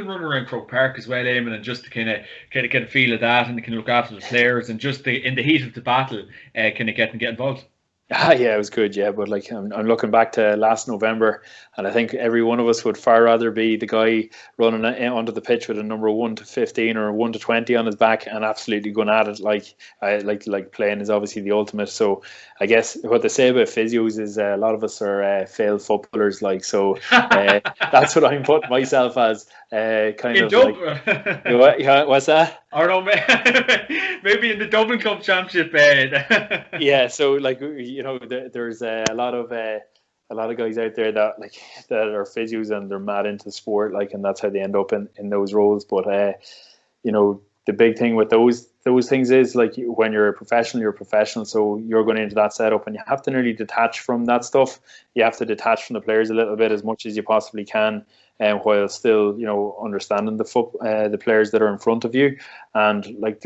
running around Croke Park as well, Éamon, and just to kind of get a feel of that, and kind of look after the players, and just in the heat of the battle, kind of get involved. Yeah, it was good. Yeah, but I'm looking back to last November, and I think every one of us would far rather be the guy running onto the pitch with a number 1 to 15 or 1 to 20 on his back and absolutely going at it. Like playing is obviously the ultimate. So I guess what they say about physios is a lot of us are failed footballers. So that's what I'm putting myself as. Kind in of Dublin. What's that? I don't know, maybe in the Dublin Club Championship. Yeah, so there's a lot of guys out there that are physios and they're mad into the sport, and that's how they end up in those roles. But the big thing with those things is like when you're a professional, you're a professional. So you're going into that setup and you have to nearly detach from that stuff. You have to detach from the players a little bit as much as you possibly can, while still, understanding the players that are in front of you. And like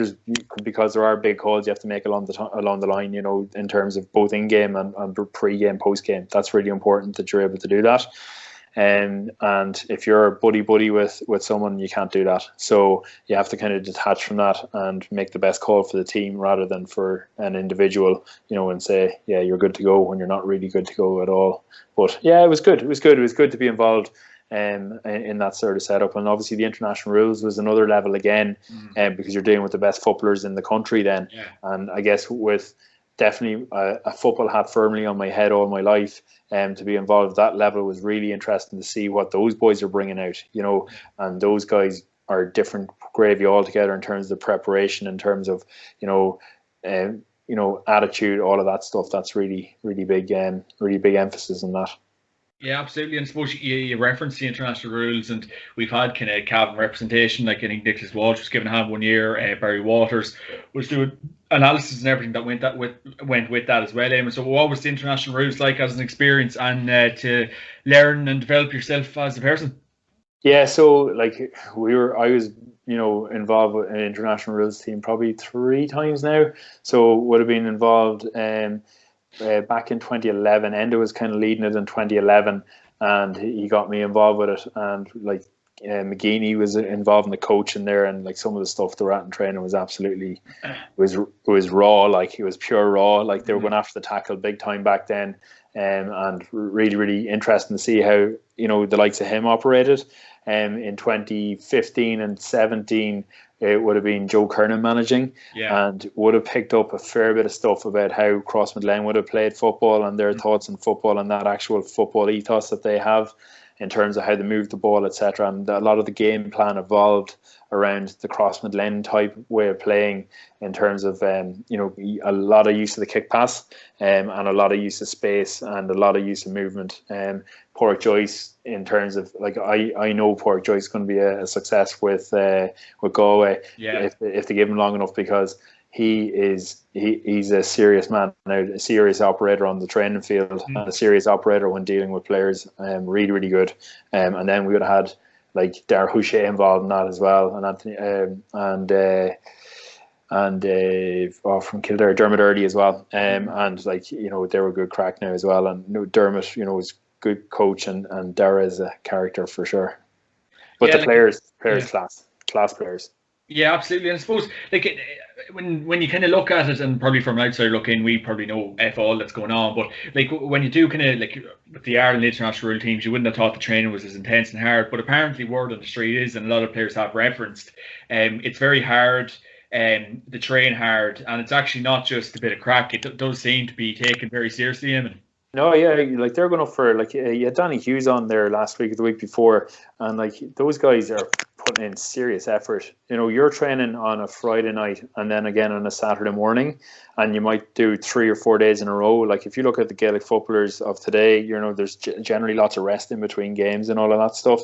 because there are big calls you have to make along the line, in terms of both in game and pre-game, post-game. That's really important that you're able to do that. And if you're buddy with someone, you can't do that. So you have to kind of detach from that and make the best call for the team rather than for an individual, and say, yeah, you're good to go when you're not really good to go at all. But yeah, it was good. It was good to be involved in that sort of setup. And obviously the international rules was another level again, because you're dealing with the best footballers in the country then. Yeah. And I guess with definitely a football hat firmly on my head all my life, to be involved at that level was really interesting to see what those boys are bringing out, and those guys are different gravy altogether in terms of preparation, in terms of, attitude, all of that stuff. That's really, really big emphasis on that. Yeah, absolutely. And I suppose you referenced the international rules, and we've had kind of Cavan representation. Like I think Nicholas Walsh was given a hand one year. Barry Waters was doing analysis and everything that went with that as well. Éamon, so what was the international rules like as an experience and to learn and develop yourself as a person? Yeah, so like I was involved with an international rules team probably 3 times now. So would have been involved back in 2011. Enda was kind of leading it in 2011, and he got me involved with it. And like McGeaney was involved in the coaching there, and like some of the stuff they were at in training was absolutely was raw. Like it was pure raw. Like they were going after the tackle big time back then, and really, really interesting to see how the likes of him operated. In 2015 and 17. It would have been Joe Kernan managing, and would have picked up a fair bit of stuff about how Crossmaglen would have played football and their thoughts on football and that actual football ethos that they have in terms of how they move the ball, etc. And a lot of the game plan evolved around the Crossmaglen type way of playing in terms of a lot of use of the kick pass, and a lot of use of space and a lot of use of movement. Porrick Joyce, in terms of like I know Porrick Joyce is going to be a success with Galway if they give him long enough, because he's a serious man now, a serious operator on the training field, and a serious operator when dealing with players. Really, really good. And then we would have had like Dar Houchet involved in that as well, and Anthony from Kildare, Dermot Early as well. And like they were good crack now as well. And Dermot, was good coach, and Dara is a character for sure. But the players class players. Yeah, absolutely. And I suppose like when you kind of look at it, and probably from an outsider looking, we probably know F all that's going on. But like when you do kind of like with the Ireland international rule teams, you wouldn't have thought the training was as intense and hard. But apparently, word on the street is, and a lot of players have referenced, it's very hard. To train hard, and it's actually not just a bit of crack. It does seem to be taken very seriously, Éamon. No, yeah, like they're going up for like you had Danny Hughes on there last week or the week before, and like those guys are putting in serious effort. You're training on a Friday night and then again on a Saturday morning, and you might do 3 or 4 days in a row. Like if you look at the Gaelic footballers of today, there's generally lots of rest in between games and all of that stuff.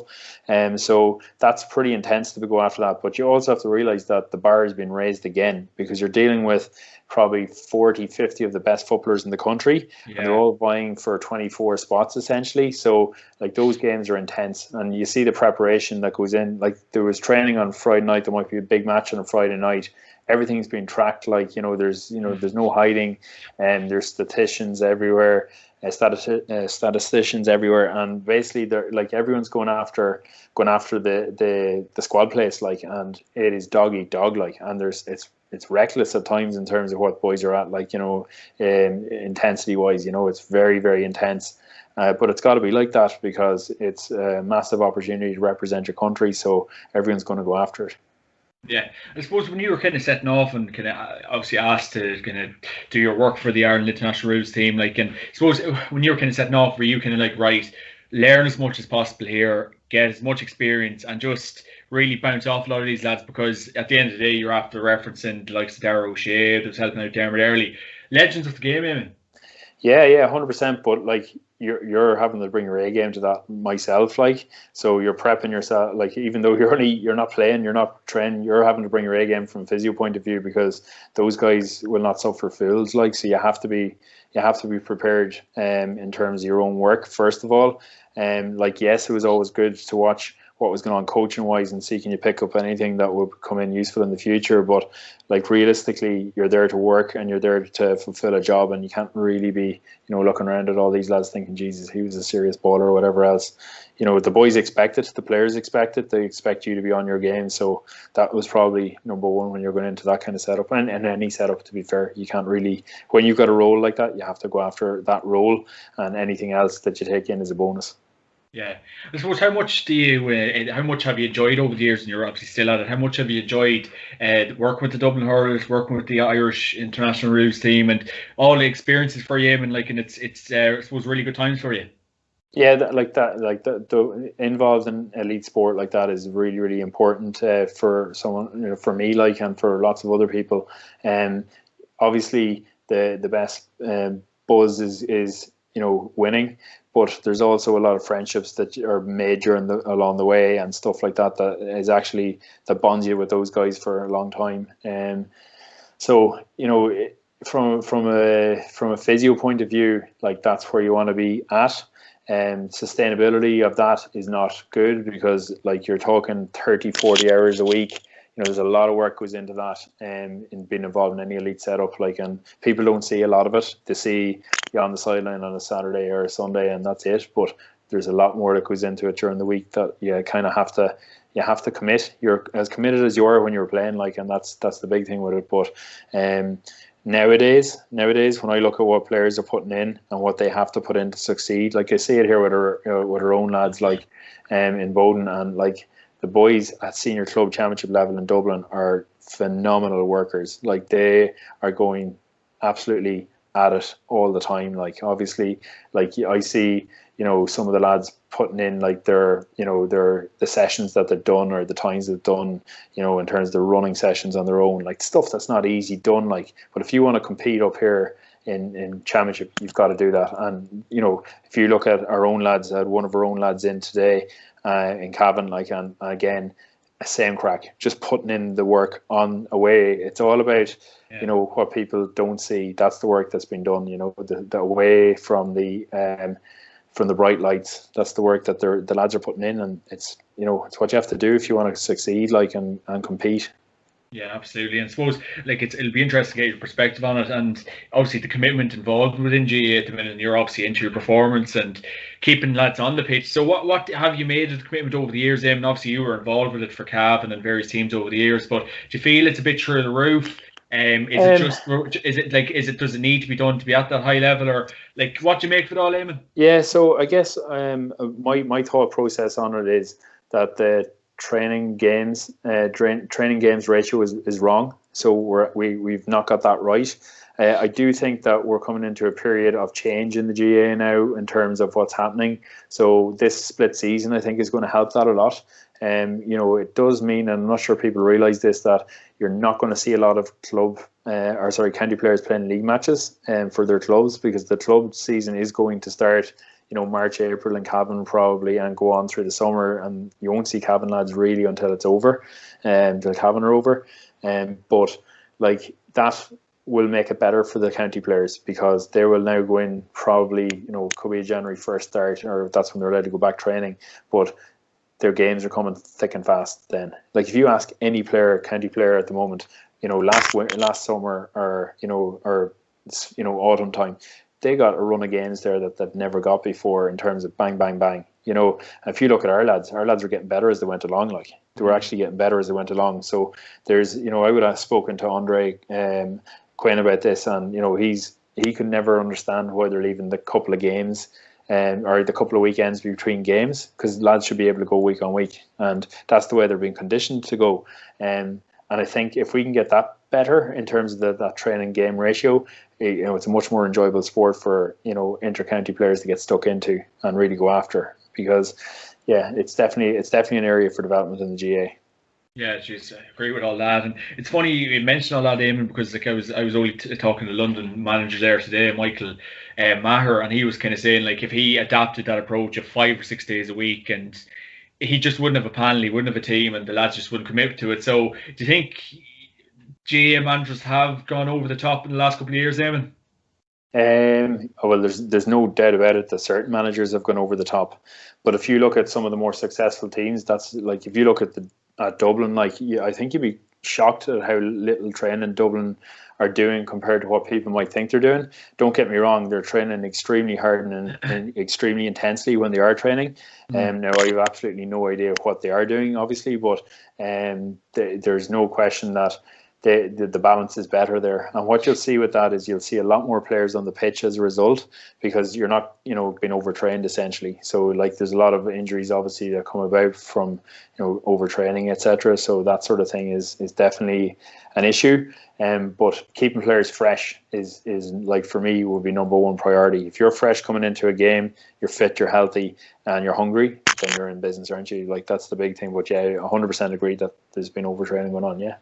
So that's pretty intense to go after that. But you also have to realise that the bar has been raised again, because you're dealing with probably 40, 50 of the best footballers in the country, and they're all vying for 24 spots essentially. So like those games are intense, and you see the preparation that goes in. Like there was training on Friday night, there might be a big match on a Friday night. Everything's been tracked. Like there's no hiding, and there's statisticians everywhere, statisticians everywhere, and basically they're like everyone's going after the squad place, like, and it is dog eat dog, like, and it's reckless at times in terms of what boys are at, like, intensity wise, it's very, very intense. But it's got to be like that because it's a massive opportunity to represent your country, so everyone's going to go after it. Yeah, I suppose when you were kind of setting off and kind of obviously asked to kind of do your work for the Ireland International Rules team, like, and I suppose when you were kind of setting off, were you kind of like, right, learn as much as possible here, get as much experience, and just really bounce off a lot of these lads, because at the end of the day, you're after referencing the likes of Dara O'Shea, that was helping out Dermot Early, legends of the game, Éamon. Yeah, 100%. But like, you're having to bring your A game to that myself, like, so you're prepping yourself, like, even though you're not playing, you're not training, you're having to bring your A game from a physio point of view, because those guys will not suffer fools, like, so you have to be prepared in terms of your own work first of all. Like, yes, it was always good to watch what was going on coaching wise and see can you pick up anything that would come in useful in the future, but like, realistically, you're there to work and you're there to fulfill a job, and you can't really be, looking around at all these lads thinking, Jesus, he was a serious baller or whatever else. The boys expect it, the players expect it, they expect you to be on your game. So that was probably number one when you're going into that kind of setup, and any setup, to be fair. You can't really, when you've got a role like that, you have to go after that role, and anything else that you take in is a bonus. Yeah, I suppose, how much have you enjoyed over the years, and you're obviously still at it, how much have you enjoyed working with the Dublin hurlers, working with the Irish international rules team, and all the experiences for you, and it's I suppose really good times for you? Yeah, the involved in elite sport like that is really, really important for someone, for me, like, and for lots of other people. And obviously the best buzz is winning, but there's also a lot of friendships that are made along the way and stuff like that is actually, that bonds you with those guys for a long time. And so from a physio point of view, like, that's where you want to be at. And sustainability of that is not good, because, like, you're talking 30-40 hours a week. There's a lot of work goes into that, in being involved in any elite setup, like, and people don't see a lot of it. They see you on the sideline on a Saturday or a Sunday, and that's it. But there's a lot more that goes into it during the week that you kind of have to commit. You're as committed as you are when you're playing, like, and that's the big thing with it. But Nowadays, when I look at what players are putting in and what they have to put in to succeed, like, I see it here with our own lads, like, in Bowden, and like, the boys at senior club championship level in Dublin are phenomenal workers. Like, they are going absolutely at it all the time. Like, obviously, like, I see, some of the lads putting in, like, the sessions that they've done, or the times they've done, in terms of the running sessions on their own, like, stuff that's not easy done, like, but if you want to compete up here in championship, you've got to do that. And if you look at our own lads, I had one of our own lads in today in Cavan, like, and again, same crack, just putting in the work on away. It's all about what people don't see. That's the work that's been done, the away from the bright lights. That's the work that the lads are putting in, and it's it's what you have to do if you want to succeed, like, and compete. Yeah, absolutely. And I suppose, like, it'll be interesting to get your perspective on it, and obviously the commitment involved within GA at the minute, and you're obviously into your performance and keeping lads on the pitch. So what have you made of the commitment over the years, and obviously you were involved with it for Cavan and various teams over the years, but do you feel it's a bit through the roof? Does it need to be done to be at that high level, or like, what do you make of it all, Éamon? Yeah, so I guess my thought process on it is that the training games ratio is wrong. So we've not got that right. I do think that we're coming into a period of change in the GA now in terms of what's happening. So this split season, I think, is going to help that a lot. It does mean, and I'm not sure people realise this, that you're not going to see a lot of county players playing league matches for their clubs, because the club season is going to start March, April in Cavan probably, and go on through the summer, and you won't see Cavan lads really until it's over, until Cavan are over. But like, that will make it better for the county players, because they will now go in probably, could be a January 1st start, or that's when they're allowed to go back training, but their games are coming thick and fast then. Like, if you ask any player, county player at the moment, last summer or autumn time, they got a run of games there that they've never got before, in terms of bang, bang, bang. If you look at our lads were getting better as they went along. Like, they were actually getting better as they went along. So there's, I would have spoken to Andre Quinn about this, and he could never understand why they're leaving the couple of games or the couple of weekends between games, because lads should be able to go week on week, and that's the way they're being conditioned to go. And I think if we can get that better in terms of that training game ratio, it's a much more enjoyable sport for inter-county players to get stuck into and really go after, because it's definitely an area for development in the GA. Yeah, jeez, I agree with all that, and it's funny you mentioned all that, Éamon, because like I was only talking to London manager there today, Michael Maher, and he was kind of saying like if he adapted that approach of 5 or 6 days a week, and he just wouldn't have a panel, he wouldn't have a team, and the lads just wouldn't commit to it. So, do you think GA managers have gone over the top in the last couple of years, Éamon? Well, there's no doubt about it that certain managers have gone over the top, but if you look at some of the more successful teams, that's like if you look at Dublin, like I think you'd be shocked at how little training Dublin are doing compared to what people might think they're doing. Don't get me wrong; they're training extremely hard and extremely intensely when they are training. Now I have absolutely no idea what they are doing, obviously, but there's no question that the balance is better there. And what you'll see with that is you'll see a lot more players on the pitch as a result, because you're not, being overtrained essentially. So like there's a lot of injuries obviously that come about from, overtraining, etc. So that sort of thing is definitely an issue. But keeping players fresh is like for me would be number one priority. If you're fresh coming into a game, you're fit, you're healthy, and you're hungry, then you're in business, aren't you? Like that's the big thing. But yeah, 100% agree that there's been overtraining going on. Yeah.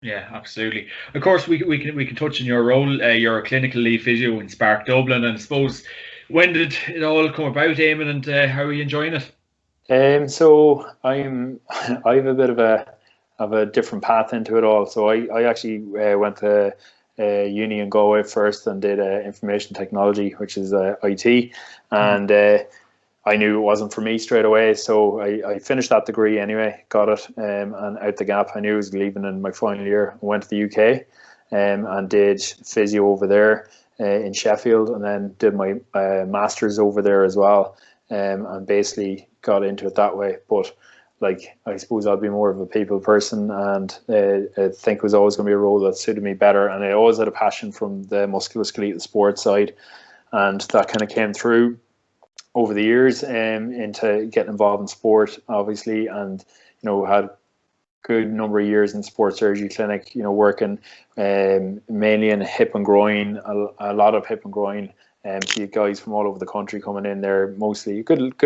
Yeah, absolutely. Of course, we can touch on your role. You're a clinical lead physio in Sparc Dublin, and I suppose when did it all come about, Éamon, and how are you enjoying it? So I have a bit of a different path into it all. So I actually went to uni in Galway first and did information technology, which is IT, and I knew it wasn't for me straight away. So I finished that degree anyway, got it, and out the gap, I knew I was leaving in my final year. I went to the UK and did physio over there in Sheffield, and then did my master's over there as well, and basically got into it that way. But like I suppose I'll be more of a people person, and I think it was always going to be a role that suited me better. And I always had a passion from the musculoskeletal sports side, and that kind of came through over the years into getting involved in sport, obviously, and had good number of years in sports surgery clinic, working mainly in hip and groin, a lot of hip and groin. See guys from all over the country coming in there, mostly good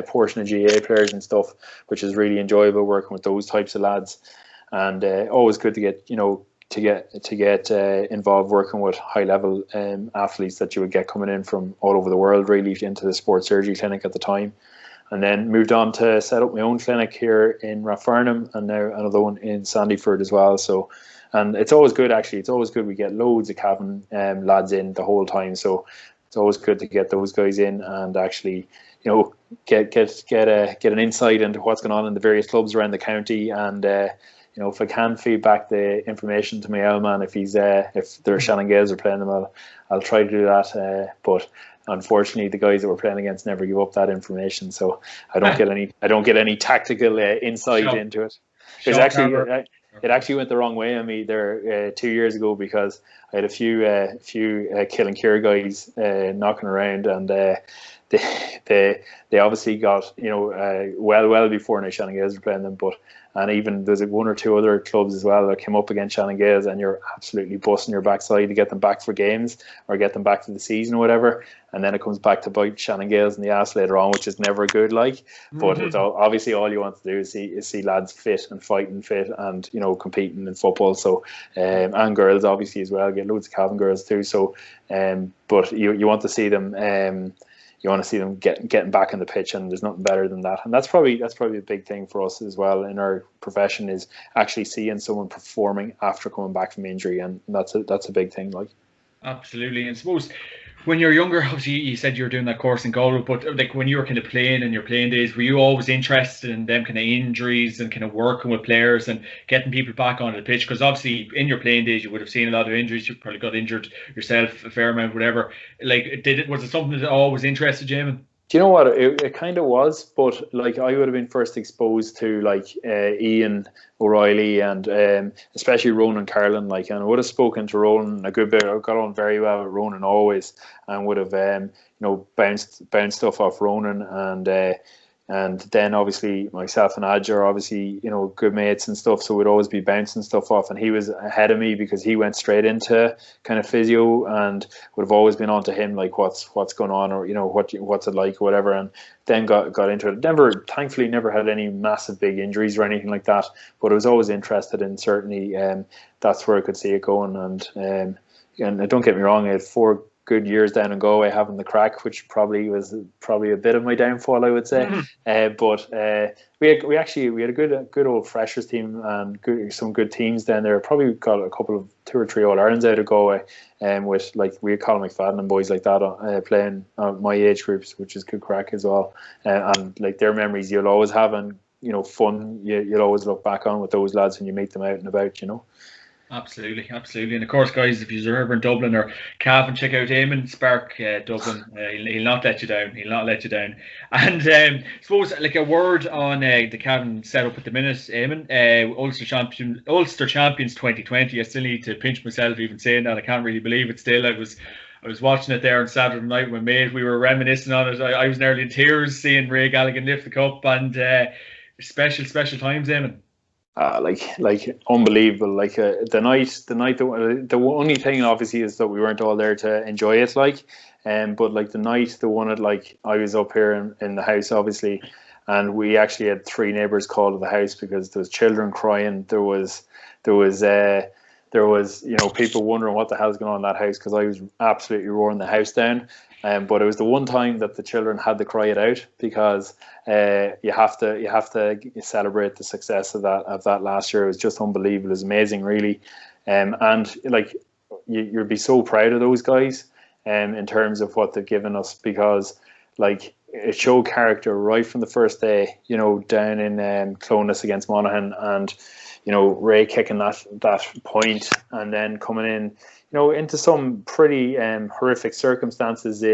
portion of GA players and stuff, which is really enjoyable working with those types of lads, and always good to get involved working with high level athletes that you would get coming in from all over the world, really, into the sports surgery clinic at the time. And then moved on to set up my own clinic here in Rathfarnham, and now another one in Sandyford as well. So, and it's always good, actually. It's always good. We get loads of Cavan lads in the whole time. So it's always good to get those guys in and actually, get an insight into what's going on in the various clubs around the county. And if I can feed back the information to my Éamon, if their Shannon Gales are playing them, I'll try to do that. But unfortunately, the guys that we're playing against never give up that information, so I don't get any tactical insight into it. It actually went the wrong way on me there 2 years ago, because I had a few Kill and Cure guys knocking around, and they obviously got well before now Shannon Gales were playing them, and even there's one or two other clubs as well that came up against Shannon Gales, and you're absolutely busting your backside to get them back for games or get them back to the season or whatever, and then it comes back to bite Shannon Gales in the ass later on, which is never good. But it's obviously all you want to do is see lads fit and fighting fit and competing in football. So and girls obviously as well, get loads of Cavan girls too. So but you want to see them. You want to see them getting back in the pitch, and there's nothing better than that. And that's probably a big thing for us as well in our profession, is actually seeing someone performing after coming back from injury, and that's a big thing. Like, absolutely. And suppose when you're younger, obviously you said you were doing that course in Galway, but like when you were kind of playing in your playing days, were you always interested in them kind of injuries and kind of working with players and getting people back onto the pitch? Because obviously in your playing days you would have seen a lot of injuries. You probably got injured yourself a fair amount, whatever. Like, was it something that always interested you, Éamon? Do you know what, it kind of was, but like I would have been first exposed to like Éamon O'Reilly and especially Ronan Carlin, and I would have spoken to Ronan a good bit. I got on very well with Ronan always, and would have bounced stuff off Ronan, and And then obviously myself and Adja are obviously, good mates and stuff. So we'd always be bouncing stuff off. And he was ahead of me because he went straight into kind of physio, and would have always been on to him, like what's going on, or, what's it like or whatever. And then got into it. Thankfully never had any massive big injuries or anything like that. But I was always interested in, certainly, that's where I could see it going. And don't get me wrong, I had 4 good years down in Galway having the crack, which was a bit of my downfall, I would say. But we had a good old freshers team, and some good teams down there. Probably got a couple of 2 or 3 All-Irelands out of Galway, with like we call McFadden and boys like that playing my age groups, which is good crack as well. And like their memories you'll always have, and fun you'll always look back on with those lads when you meet them out and about. Absolutely. And of course, guys, if you're ever in Dublin or Cavan, check out Éamon, Sparc Dublin. He'll not let you down. And I suppose, like, a word on the Cavan setup at the minute, Éamon. Ulster Champions 2020. I still need to pinch myself even saying that. I can't really believe it still. I was watching it there on Saturday night with my mate. We were reminiscing on it. I was nearly in tears seeing Ray Galligan lift the cup, and special times, Éamon. Like unbelievable. Like the night. The only thing obviously is that we weren't all there to enjoy it. But like the night, the one at I was up here in the house obviously, and we actually had 3 neighbours called to the house because there was children crying. There was people wondering what the hell's going on in that house, because I was absolutely roaring the house down. But it was the one time that the children had to cry it out, because you have to celebrate the success of that last year. It was just unbelievable. It was amazing, really. And like you'd be so proud of those guys in terms of what they've given us, because like it showed character right from the first day, down in Clonus against Monaghan, and Ray kicking that point, and then coming in into some pretty horrific circumstances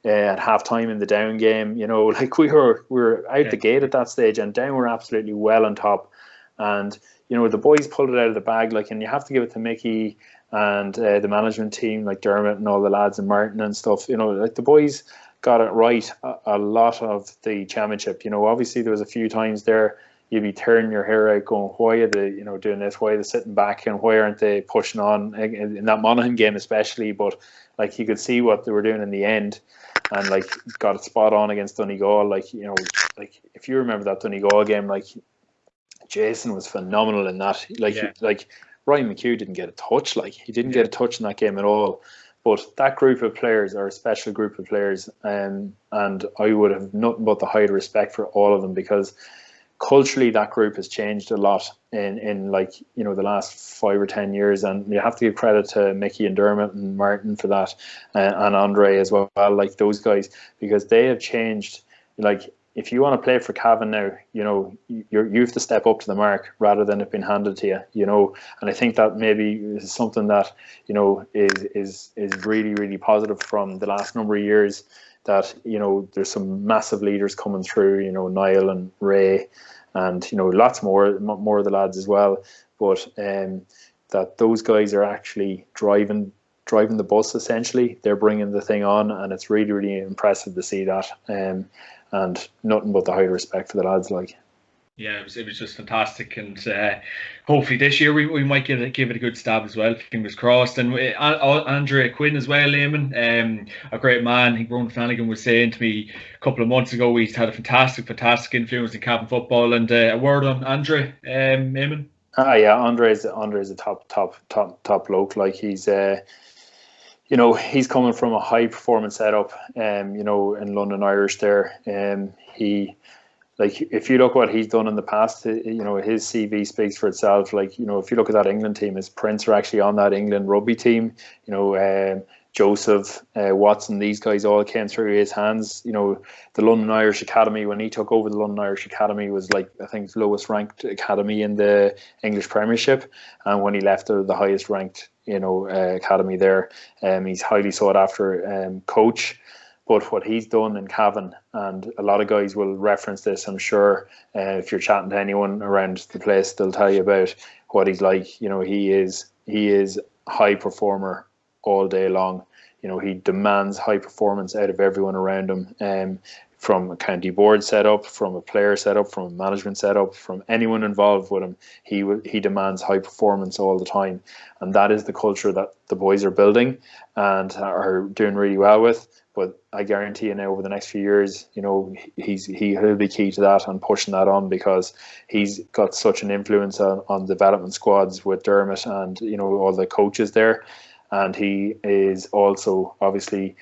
at half time in the Down game. Like we were out the gate at that stage, and Down were absolutely well on top. And the boys pulled it out of the bag, and you have to give it to Mickey and the management team, like Dermot and all the lads and Martin and stuff. Like the boys got it right a lot of the championship. Obviously there was a few times there you'd be tearing your hair out going, why are they, doing this? Why are they sitting back, and why aren't they pushing on in that Monaghan game especially? But like you could see what they were doing in the end, and like got it spot on against Donegal. Like if you remember that Donegal game, like Jason was phenomenal in that. Like Ryan McHugh didn't get a touch. Like he didn't get a touch in that game at all. But that group of players are a special group of players, and I would have nothing but the highest respect for all of them, because culturally that group has changed a lot in the last 5 or 10 years, and you have to give credit to Mickey and Dermot and Martin for that, and Andre as well, like those guys, because they have changed. Like if you want to play for Cavan now, you have to step up to the mark rather than it being handed to you, and I think that maybe is something that is really, really positive from the last number of years, that there's some massive leaders coming through, Niall and Ray, and lots more of the lads as well, but that those guys are actually driving the bus. Essentially they're bringing the thing on, and it's really, really impressive to see that, and nothing but the high respect for the lads. Yeah, it was just fantastic, and hopefully this year we might give it a good stab as well. Fingers crossed. And Andre Quinn as well, Éamon, a great man. I think Ronan Flanagan was saying to me a couple of months ago he's had a fantastic influence in Cavan football. And a word on Andre, Éamon. Yeah, Andre is a top bloke. Like he's he's coming from a high performance setup, in London Irish there. Like if you look what he's done in the past, his CV speaks for itself. Like, if you look at that England team, his prints are actually on that England rugby team. Joseph, Watson, these guys all came through his hands. The London Irish Academy, when he took over the London Irish Academy, was I think the lowest ranked academy in the English Premiership, and when he left, the highest ranked academy there. He's highly sought after coach. But what he's done in Cavan, and a lot of guys will reference this, I'm sure, if you're chatting to anyone around the place, they'll tell you about what he's like. He is a high performer all day long. He demands high performance out of everyone around him. from a county board setup, from a player setup, from a management setup, from anyone involved with him. He demands high performance all the time, and that is the culture that the boys are building and are doing really well with. But I guarantee you now, over the next few years, you know, he'll be key to that and pushing that on, because he's got such an influence on development squads with Dermot and, you know, all the coaches there. And he is also obviously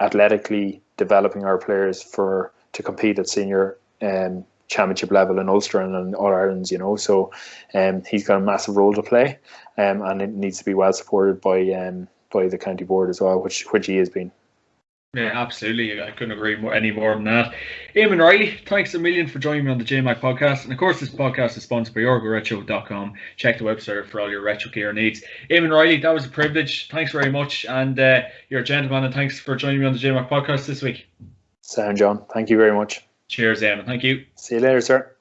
athletically developing our players to compete at senior championship level in Ulster and in All Ireland's, you know. So he's got a massive role to play, and it needs to be well supported by the county board as well, which he has been. Yeah, absolutely. I couldn't agree any more than that. Éamon O'Reilly, thanks a million for joining me on the JMac Podcast. And of course, this podcast is sponsored by OrgaRetro.com. Check the website for all your retro gear needs. Éamon O'Reilly, that was a privilege. Thanks very much. And you're a gentleman, and thanks for joining me on the JMac Podcast this week. Sound, John. Thank you very much. Cheers, Éamon. Thank you. See you later, sir.